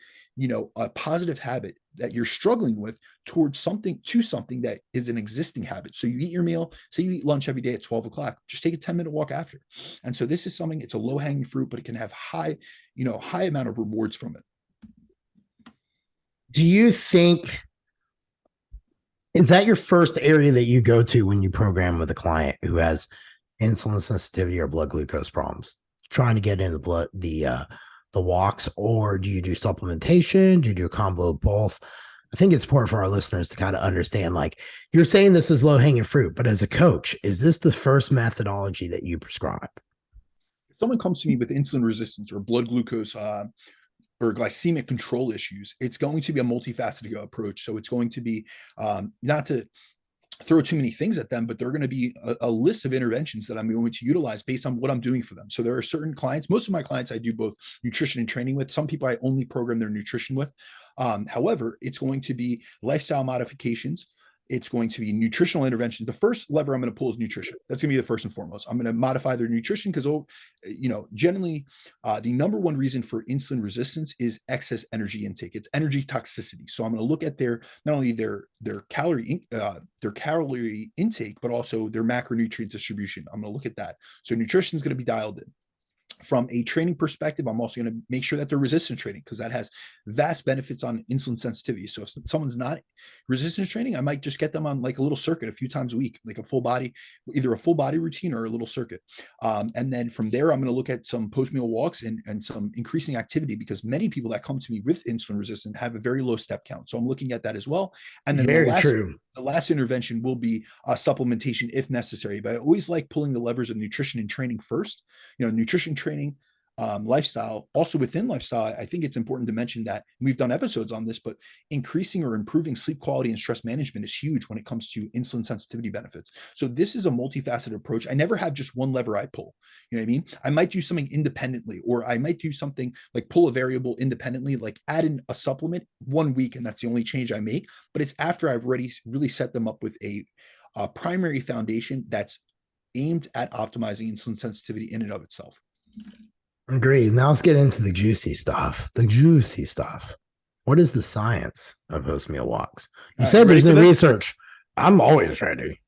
a positive habit that you're struggling with towards something, to something that is an existing habit. So you eat your meal, say you eat lunch every day at 12 o'clock, just take a 10-minute walk after. And so this is something, it's a low hanging fruit, but it can have high amount of rewards from it. Do you think, is that your first area that you go to when you program with a client who has insulin sensitivity or blood glucose problems, trying to get in the walks, or do you do supplementation? Do you do a combo of both? I think it's important for our listeners to kind of understand, like, you're saying this is low hanging fruit, but as a coach, is this the first methodology that you prescribe? If someone comes to me with insulin resistance or blood glucose or glycemic control issues, it's going to be a multifaceted approach. So it's going to be not to throw too many things at them, but they're going to be a list of interventions that I'm going to utilize based on what I'm doing for them. So there are certain clients, most of my clients I do both nutrition and training with. Some people I only program their nutrition with. However, it's going to be lifestyle modifications. It's going to be nutritional intervention. The first lever I'm going to pull is nutrition. That's going to be the first and foremost. I'm going to modify their nutrition because, generally, the number one reason for insulin resistance is excess energy intake. It's energy toxicity. So I'm going to look at not only their calorie intake, but also their macronutrient distribution. I'm going to look at that. So nutrition is going to be dialed in. From a training perspective, I'm also going to make sure that they're resistance training, because that has vast benefits on insulin sensitivity. So if someone's not resistance training, I might just get them on like a little circuit a few times a week, like either a full body routine or a little circuit. And then from there, I'm going to look at some post-meal walks and some increasing activity, because many people that come to me with insulin resistance have a very low step count. So I'm looking at that as well. And then the last intervention will be supplementation if necessary. But I always like pulling the levers of nutrition and training first. Nutrition, training, lifestyle. Also within lifestyle, I think it's important to mention that we've done episodes on this, but increasing or improving sleep quality and stress management is huge when it comes to insulin sensitivity benefits. So this is a multifaceted approach. I never have just one lever I pull. You know what I mean? I might do something independently, or I might do something like pull a variable independently, like add in a supplement 1 week, and that's the only change I make. But it's after I've already really set them up with a primary foundation that's aimed at optimizing insulin sensitivity in and of itself. Agreed. Now let's get into the juicy stuff. What is the science of post-meal walks? You said there's no research. I'm always ready.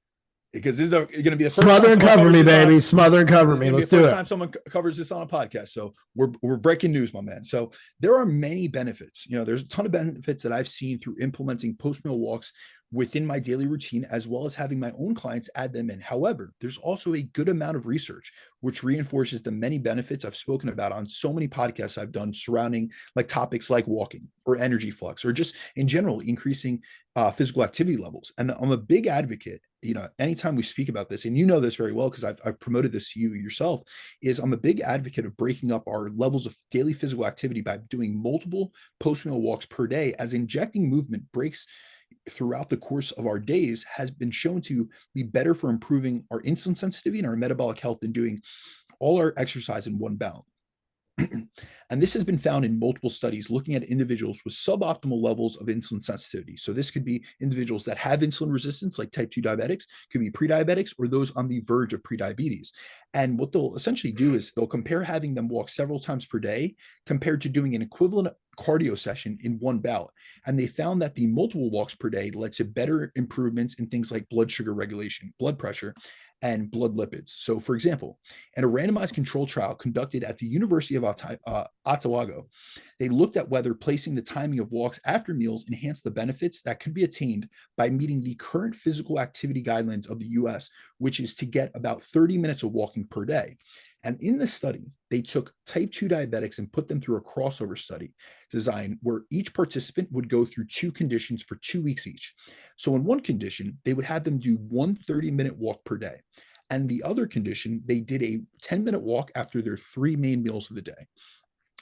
Because this is going to be the first smother and cover me, baby. Smother and cover me. Let's do it. First time someone covers this on a podcast. So we're breaking news, my man. So there are many benefits. There's a ton of benefits that I've seen through implementing post-meal walks within my daily routine, as well as having my own clients add them in. However, there's also a good amount of research which reinforces the many benefits I've spoken about on so many podcasts I've done surrounding like topics like walking or energy flux, or just in general increasing physical activity levels. And I'm a big advocate, anytime we speak about this, and this very well because I've promoted this to you yourself, is I'm a big advocate of breaking up our levels of daily physical activity by doing multiple post-meal walks per day, as injecting movement breaks throughout the course of our days has been shown to be better for improving our insulin sensitivity and our metabolic health than doing all our exercise in one bout. And this has been found in multiple studies looking at individuals with suboptimal levels of insulin sensitivity. So this could be individuals that have insulin resistance, like type 2 diabetics, could be pre-diabetics, or those on the verge of prediabetes. And what they'll essentially do is they'll compare having them walk several times per day compared to doing an equivalent cardio session in one bout. And they found that the multiple walks per day led to better improvements in things like blood sugar regulation, blood pressure, and blood lipids. So, for example, in a randomized control trial conducted at the University of Otago, they looked at whether placing the timing of walks after meals enhanced the benefits that could be attained by meeting the current physical activity guidelines of the US, which is to get about 30 minutes of walking per day. And in this study, they took type 2 diabetics and put them through a crossover study design where each participant would go through 2 conditions for 2 weeks each. So in one condition, they would have them do 1 30-minute walk per day. And the other condition, they did a 10-minute walk after their 3 main meals of the day.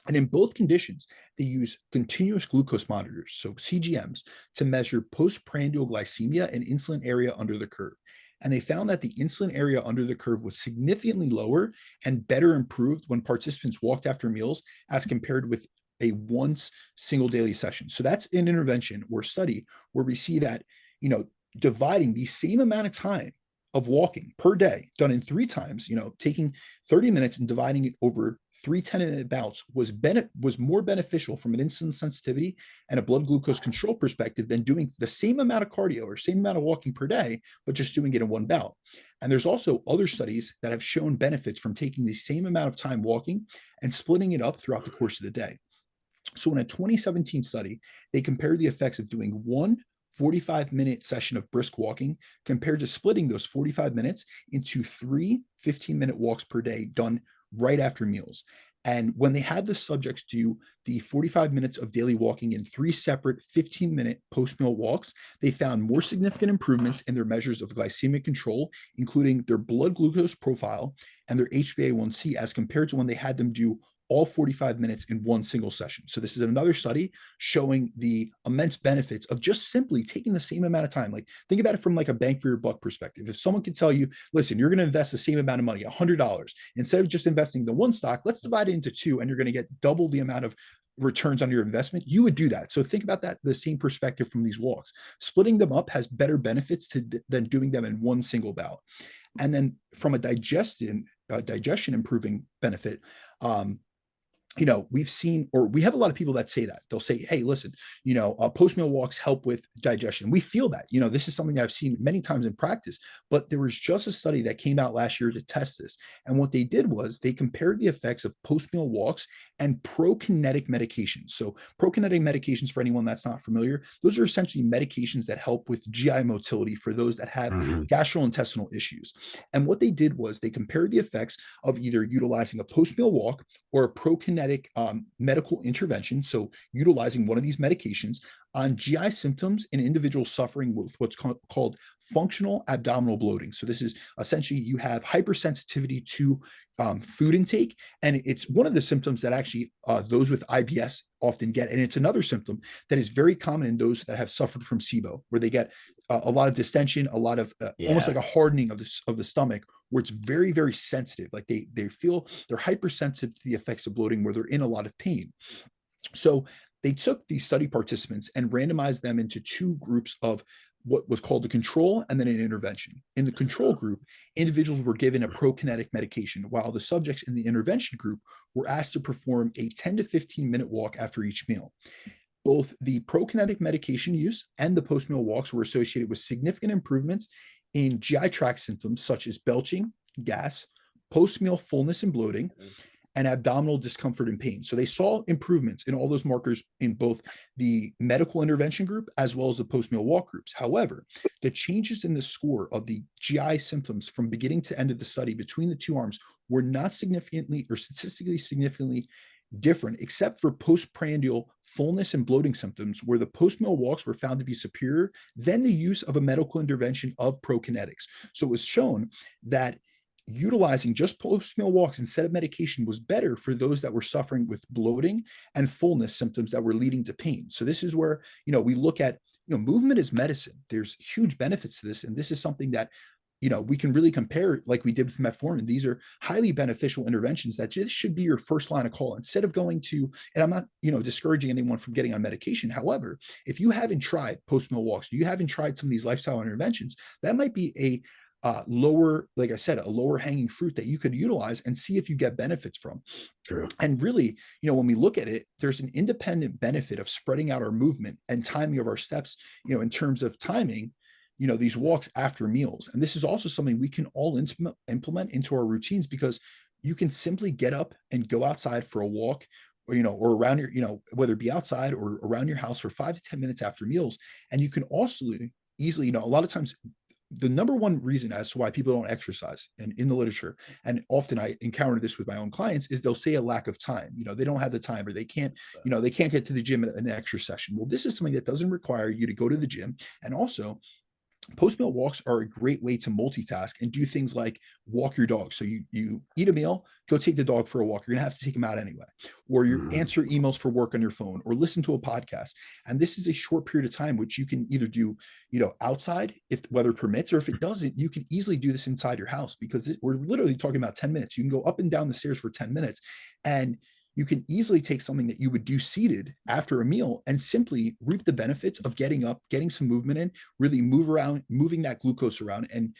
And in both conditions, they use continuous glucose monitors, so CGMs, to measure postprandial glycemia and insulin area under the curve. And they found that the insulin area under the curve was significantly lower and better improved when participants walked after meals as compared with a once single daily session. So that's an intervention or study where we see that, dividing the same amount of time of walking per day done in 3 times, taking 30 minutes and dividing it over 3 10-minute bouts was more beneficial from an insulin sensitivity and a blood glucose control perspective than doing the same amount of cardio or same amount of walking per day, but just doing it in one bout. And there's also other studies that have shown benefits from taking the same amount of time walking and splitting it up throughout the course of the day. So in a 2017 study, they compared the effects of doing one 45-minute session of brisk walking compared to splitting those 45 minutes into 3 15-minute walks per day done right after meals. And when they had the subjects do the 45 minutes of daily walking in 3 separate 15-minute post-meal walks, they found more significant improvements in their measures of glycemic control, including their blood glucose profile and their HbA1c as compared to when they had them do all 45 minutes in one single session. So this is another study showing the immense benefits of just simply taking the same amount of time. Like, think about it from like a bang for your buck perspective. If someone could tell you, listen, you're going to invest the same amount of money, $100, instead of just investing the one stock, let's divide it into 2 and you're going to get double the amount of returns on your investment, you would do that. So think about that, the same perspective from these walks. Splitting them up has better benefits than doing them in one single bout. And then from a digestion improving benefit, we've seen, or we have a lot of people that say that. They'll say, hey, listen, post-meal walks help with digestion. We feel that, this is something I've seen many times in practice, but there was just a study that came out last year to test this. And what they did was they compared the effects of post-meal walks and prokinetic medications. So prokinetic medications, for anyone that's not familiar, those are essentially medications that help with GI motility for those that have gastrointestinal issues. And what they did was they compared the effects of either utilizing a post-meal walk or a prokinetic medical intervention, so utilizing one of these medications, on GI symptoms in individuals suffering with what's called functional abdominal bloating. So this is essentially you have hypersensitivity to food intake, and it's one of the symptoms that actually those with IBS often get, and it's another symptom that is very common in those that have suffered from SIBO, where they get a lot of distension, a lot of almost like a hardening of the stomach, where it's very, very sensitive. Like they feel they're hypersensitive to the effects of bloating, where they're in a lot of pain. So they took these study participants and randomized them into 2 groups of what was called the control and then an intervention. In the control group, individuals were given a prokinetic medication, while the subjects in the intervention group were asked to perform a 10 to 15-minute walk after each meal. Both the prokinetic medication use and the post-meal walks were associated with significant improvements in GI tract symptoms such as belching, gas, post-meal fullness and bloating, and abdominal discomfort and pain. So they saw improvements in all those markers in both the medical intervention group as well as the post-meal walk groups. However, the changes in the score of the GI symptoms from beginning to end of the study between the 2 arms were not significantly or statistically significantly different, except for postprandial fullness and bloating symptoms, where the post-meal walks were found to be superior than the use of a medical intervention of prokinetics. So it was shown that utilizing just post-meal walks instead of medication was better for those that were suffering with bloating and fullness symptoms that were leading to pain. So this is where, we look at, movement is medicine. There's huge benefits to this. And this is something that, we can really compare like we did with metformin. These are highly beneficial interventions that just should be your first line of call instead of going to, and I'm not, discouraging anyone from getting on medication. However, if you haven't tried post-meal walks, you haven't tried some of these lifestyle interventions, that might be a lower, like I said, a lower hanging fruit that you could utilize and see if you get benefits from. True. And really, when we look at it, there's an independent benefit of spreading out our movement and timing of our steps, in terms of timing, these walks after meals. And this is also something we can all implement into our routines, because you can simply get up and go outside for a walk, or around your, whether it be outside or around your house for 5 to 10 minutes after meals. And you can also easily, a lot of times, the number one reason as to why people don't exercise, and in the literature, and often I encounter this with my own clients, is they'll say a lack of time. They don't have the time, or they can't get to the gym at an extra session. Well, this is something that doesn't require you to go to the gym. And also, post-meal walks are a great way to multitask and do things like walk your dog. So you eat a meal, go take the dog for a walk. You're gonna have to take him out anyway, or you answer emails for work on your phone, or listen to a podcast. And this is a short period of time which you can either do, outside if weather permits, or if it doesn't, you can easily do this inside your house, because we're literally talking about 10 minutes. You can go up and down the stairs for 10 minutes, and you can easily take something that you would do seated after a meal and simply reap the benefits of getting up, getting some movement in, really move around, moving that glucose around, and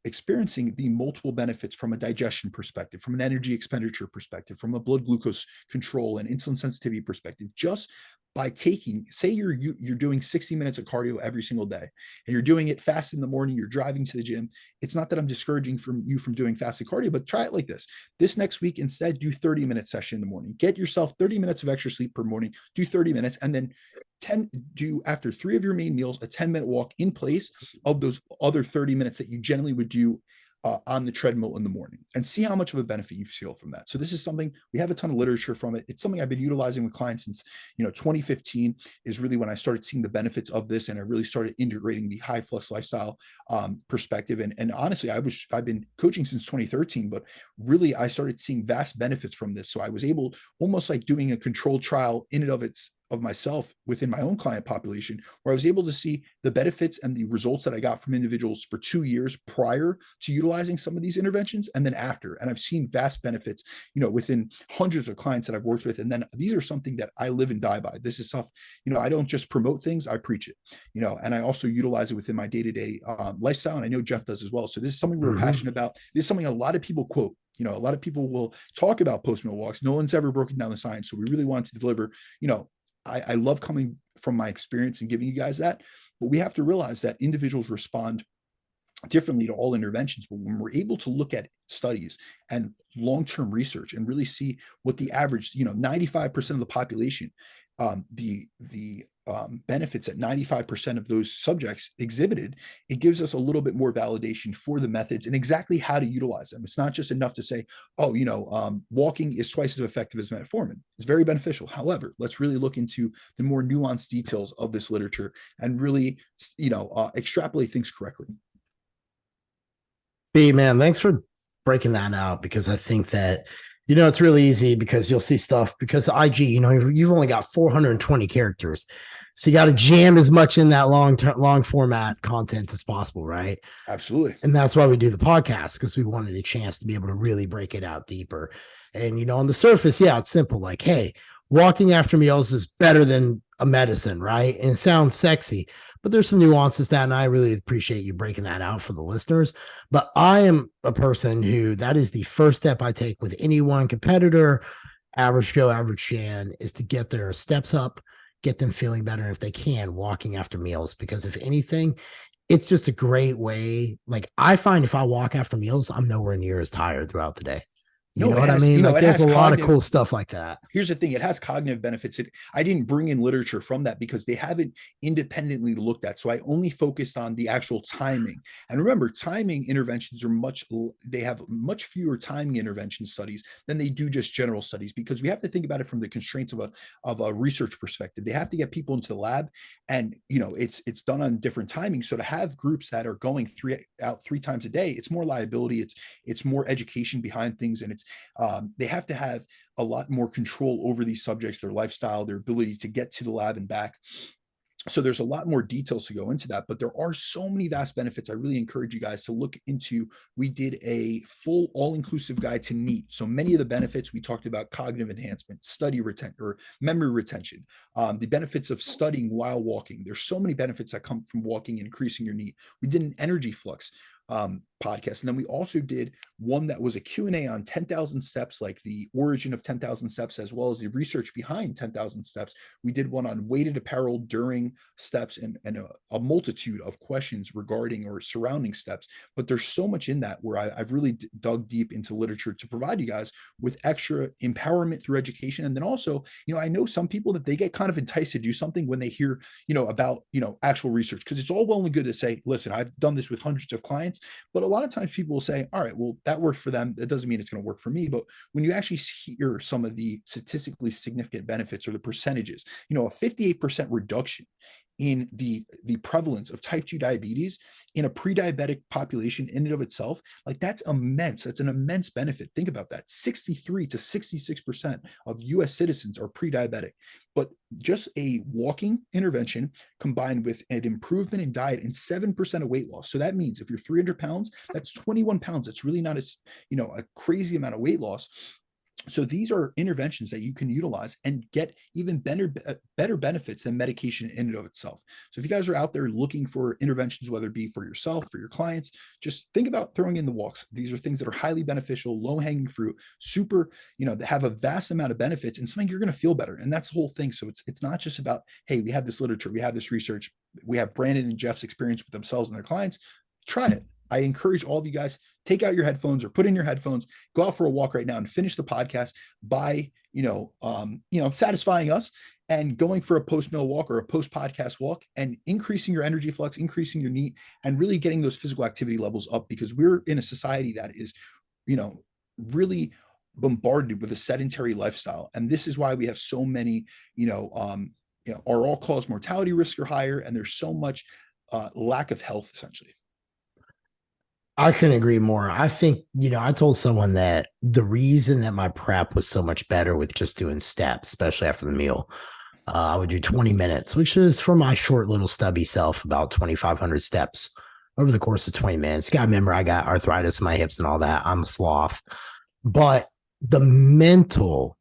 experiencing the multiple benefits from a digestion perspective, from an energy expenditure perspective, from a blood glucose control and insulin sensitivity perspective, just by taking, say you're doing 60 minutes of cardio every single day, and you're doing it fast in the morning, you're driving to the gym. It's not that I'm discouraging from doing fasted cardio, but try it like this next week. Instead, do 30-minute session in the morning. Get yourself 30 minutes of extra sleep per morning, do 30 minutes, and then do after 3 of your main meals, a 10-minute walk in place of those other 30 minutes that you generally would do on the treadmill in the morning, and see how much of a benefit you feel from that. So this is something, we have a ton of literature from it. It's something I've been utilizing with clients since 2015 is really when I started seeing the benefits of this, and I really started integrating the high flux lifestyle perspective. And honestly, I've been coaching since 2013, but really I started seeing vast benefits from this. So I was able, almost like doing a controlled trial in and of myself within my own client population, where I was able to see the benefits and the results that I got from individuals for 2 years prior to utilizing some of these interventions, and then after. And I've seen vast benefits, within hundreds of clients that I've worked with. And then these are something that I live and die by. This is stuff, I don't just promote things, I preach it, and I also utilize it within my day-to-day lifestyle. And I know Jeff does as well. So this is something we're passionate about. This is something a lot of people quote. A lot of people will talk about post-meal walks. No one's ever broken down the science. So we really want to deliver, I love coming from my experience and giving you guys that, but we have to realize that individuals respond differently to all interventions. But when we're able to look at studies and long-term research and really see what the average, 95% of the population, the benefits that 95% of those subjects exhibited, it gives us a little bit more validation for the methods and exactly how to utilize them. It's not just enough to say, walking is twice as effective as metformin. It's very beneficial. However, let's really look into the more nuanced details of this literature and really, extrapolate things correctly. B, man, thanks for breaking that out, because I think that it's really easy, because you'll see stuff, because IG, you've only got 420 characters. So you got to jam as much in that long format content as possible, right? Absolutely. And that's why we do the podcast, because we wanted a chance to be able to really break it out deeper. And, on the surface, yeah, it's simple. Like, hey, walking after meals is better than a medicine, right? And it sounds sexy, but there's some nuances to that, and I really appreciate you breaking that out for the listeners. But I am a person who, that is the first step I take with any one competitor, average Joe, average Jan, is to get their steps up, get them feeling better, and if they can, walking after meals. Because if anything, it's just a great way. Like, I find if I walk after meals, I'm nowhere near as tired throughout the day. You know what I mean? Like, there's a lot of cool stuff like that. Here's the thing. It has cognitive benefits. I didn't bring in literature from that because they haven't independently looked at. So I only focused on the actual timing. And remember, timing interventions they have much fewer timing intervention studies than they do just general studies, because we have to think about it from the constraints of a research perspective. They have to get people into the lab, and it's done on different timings. So to have groups that are going three times a day, it's more liability. It's more education behind things, and they have to have a lot more control over these subjects, their lifestyle, their ability to get to the lab and back. So there's a lot more details to go into that, but there are so many vast benefits. I really encourage you guys to look into. We did a full all-inclusive guide to NEAT. So many of the benefits we talked about: cognitive enhancement, study retention or memory retention, the benefits of studying while walking. There's so many benefits that come from walking and increasing your NEAT. We did an energy flux. podcast. And then we also did one that was a Q&A on 10,000 steps, like the origin of 10,000 steps, as well as the research behind 10,000 steps. We did one on weighted apparel during steps, and a multitude of questions regarding or surrounding steps. But there's so much in that where I've really dug deep into literature to provide you guys with extra empowerment through education. And then also, I know some people that they get kind of enticed to do something when they hear, about, actual research, because it's all well and good to say, listen, I've done this with hundreds of clients, but a lot of times people will say, all right, well, that worked for them. That doesn't mean it's going to work for me. But when you actually hear some of the statistically significant benefits or the percentages, a 58% reduction in the prevalence of type 2 diabetes in a pre-diabetic population in and of itself, like that's immense. That's an immense benefit. Think about that. 63 to 66% of US citizens are pre-diabetic, but just a walking intervention combined with an improvement in diet and 7% of weight loss. So that means if you're 300 pounds, that's 21 pounds. That's really not a crazy amount of weight loss. So these are interventions that you can utilize and get even better benefits than medication in and of itself. So if you guys are out there looking for interventions, whether it be for yourself, for your clients, just think about throwing in the walks. These are things that are highly beneficial, low hanging fruit, super, that have a vast amount of benefits and something you're going to feel better. And that's the whole thing. So it's not just about, hey, we have this literature, we have this research, we have Brandon and Jeff's experience with themselves and their clients. Try it. I encourage all of you guys, take out your headphones or put in your headphones, go out for a walk right now and finish the podcast by, satisfying us and going for a post-meal walk or a post-podcast walk and increasing your energy flux, increasing your NEAT, and really getting those physical activity levels up, because we're in a society that is, really bombarded with a sedentary lifestyle. And this is why we have so many, our all-cause mortality risks are higher, and there's so much lack of health, essentially. I couldn't agree more. I think, I told someone that the reason that my prep was so much better with just doing steps, especially after the meal, I would do 20 minutes, which is for my short little stubby self, about 2,500 steps over the course of 20 minutes. You got to remember, I got arthritis in my hips and all that. I'm a sloth. But the mental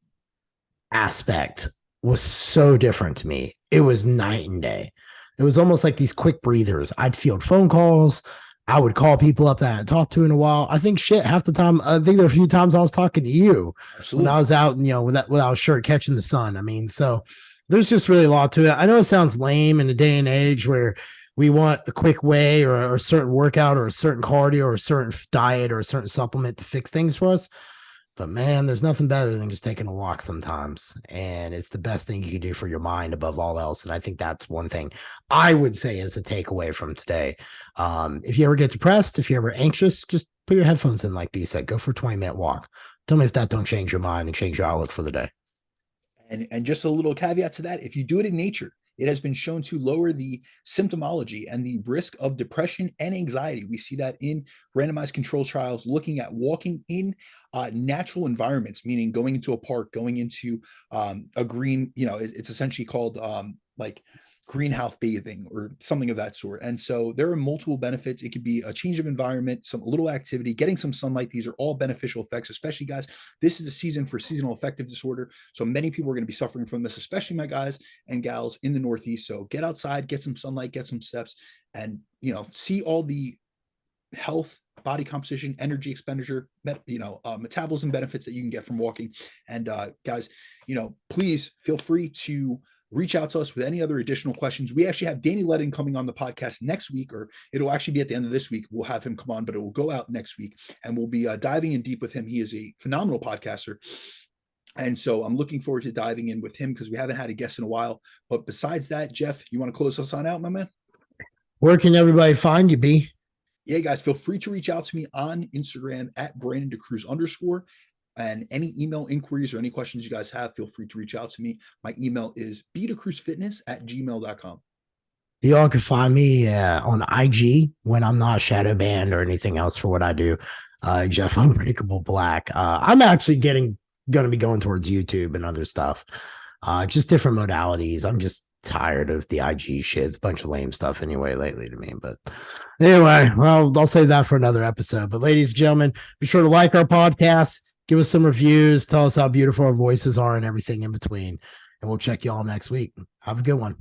aspect was so different to me. It was night and day. It was almost like these quick breathers. I'd field phone calls. I would call people up that I hadn't talked to in a while. I think half the time, I think there were a few times I was talking to you. Absolutely. When I was out, without a shirt catching the sun. I mean, so there's just really a lot to it. I know it sounds lame in a day and age where we want a quick way or a certain workout or a certain cardio or a certain diet or a certain supplement to fix things for us. But man, there's nothing better than just taking a walk sometimes. And it's the best thing you can do for your mind above all else. And I think that's one thing I would say is a takeaway from today. If you ever get depressed, if you're ever anxious, just put your headphones in, like B said, go for a 20-minute walk. Tell me if that don't change your mind and change your outlook for the day. And just a little caveat to that, if you do it in nature, it has been shown to lower the symptomology and the risk of depression and anxiety. We see that in randomized control trials looking at walking in natural environments, meaning going into a park, going into a green, it's essentially called like greenhouse bathing or something of that sort. And so there are multiple benefits. It could be a change of environment, some little activity, getting some sunlight. These are all beneficial effects, especially guys. This is a season for seasonal affective disorder. So many people are going to be suffering from this, especially my guys and gals in the Northeast. So get outside, get some sunlight, get some steps, and, see all the health, body composition, energy expenditure, metabolism benefits that you can get from walking. And guys, please feel free to reach out to us with any other additional questions. We actually have Danny Ledden coming on the podcast next week, or it'll actually be at the end of this week. We'll have him come on, but it will go out next week, and we'll be diving in deep with him. He is a phenomenal podcaster. And so I'm looking forward to diving in with him because we haven't had a guest in a while. But besides that, Jeff, you want to close us on out, my man? Where can everybody find you, B? Yeah, guys, feel free to reach out to me on Instagram at @BrandonDeCruz_. And any email inquiries or any questions you guys have, feel free to reach out to me. My email is bdecruzfitness@gmail.com. Y'all can find me on IG when I'm not shadow banned or anything else for what I do. Jeff Unbreakable Black. I'm actually going to be going towards YouTube and other stuff. Just different modalities. I'm just tired of the IG shit. It's a bunch of lame stuff anyway lately to me. But anyway, well, I'll save that for another episode. But ladies and gentlemen, be sure to like our podcast. Give us some reviews. Tell us how beautiful our voices are and everything in between. And we'll check you all next week. Have a good one.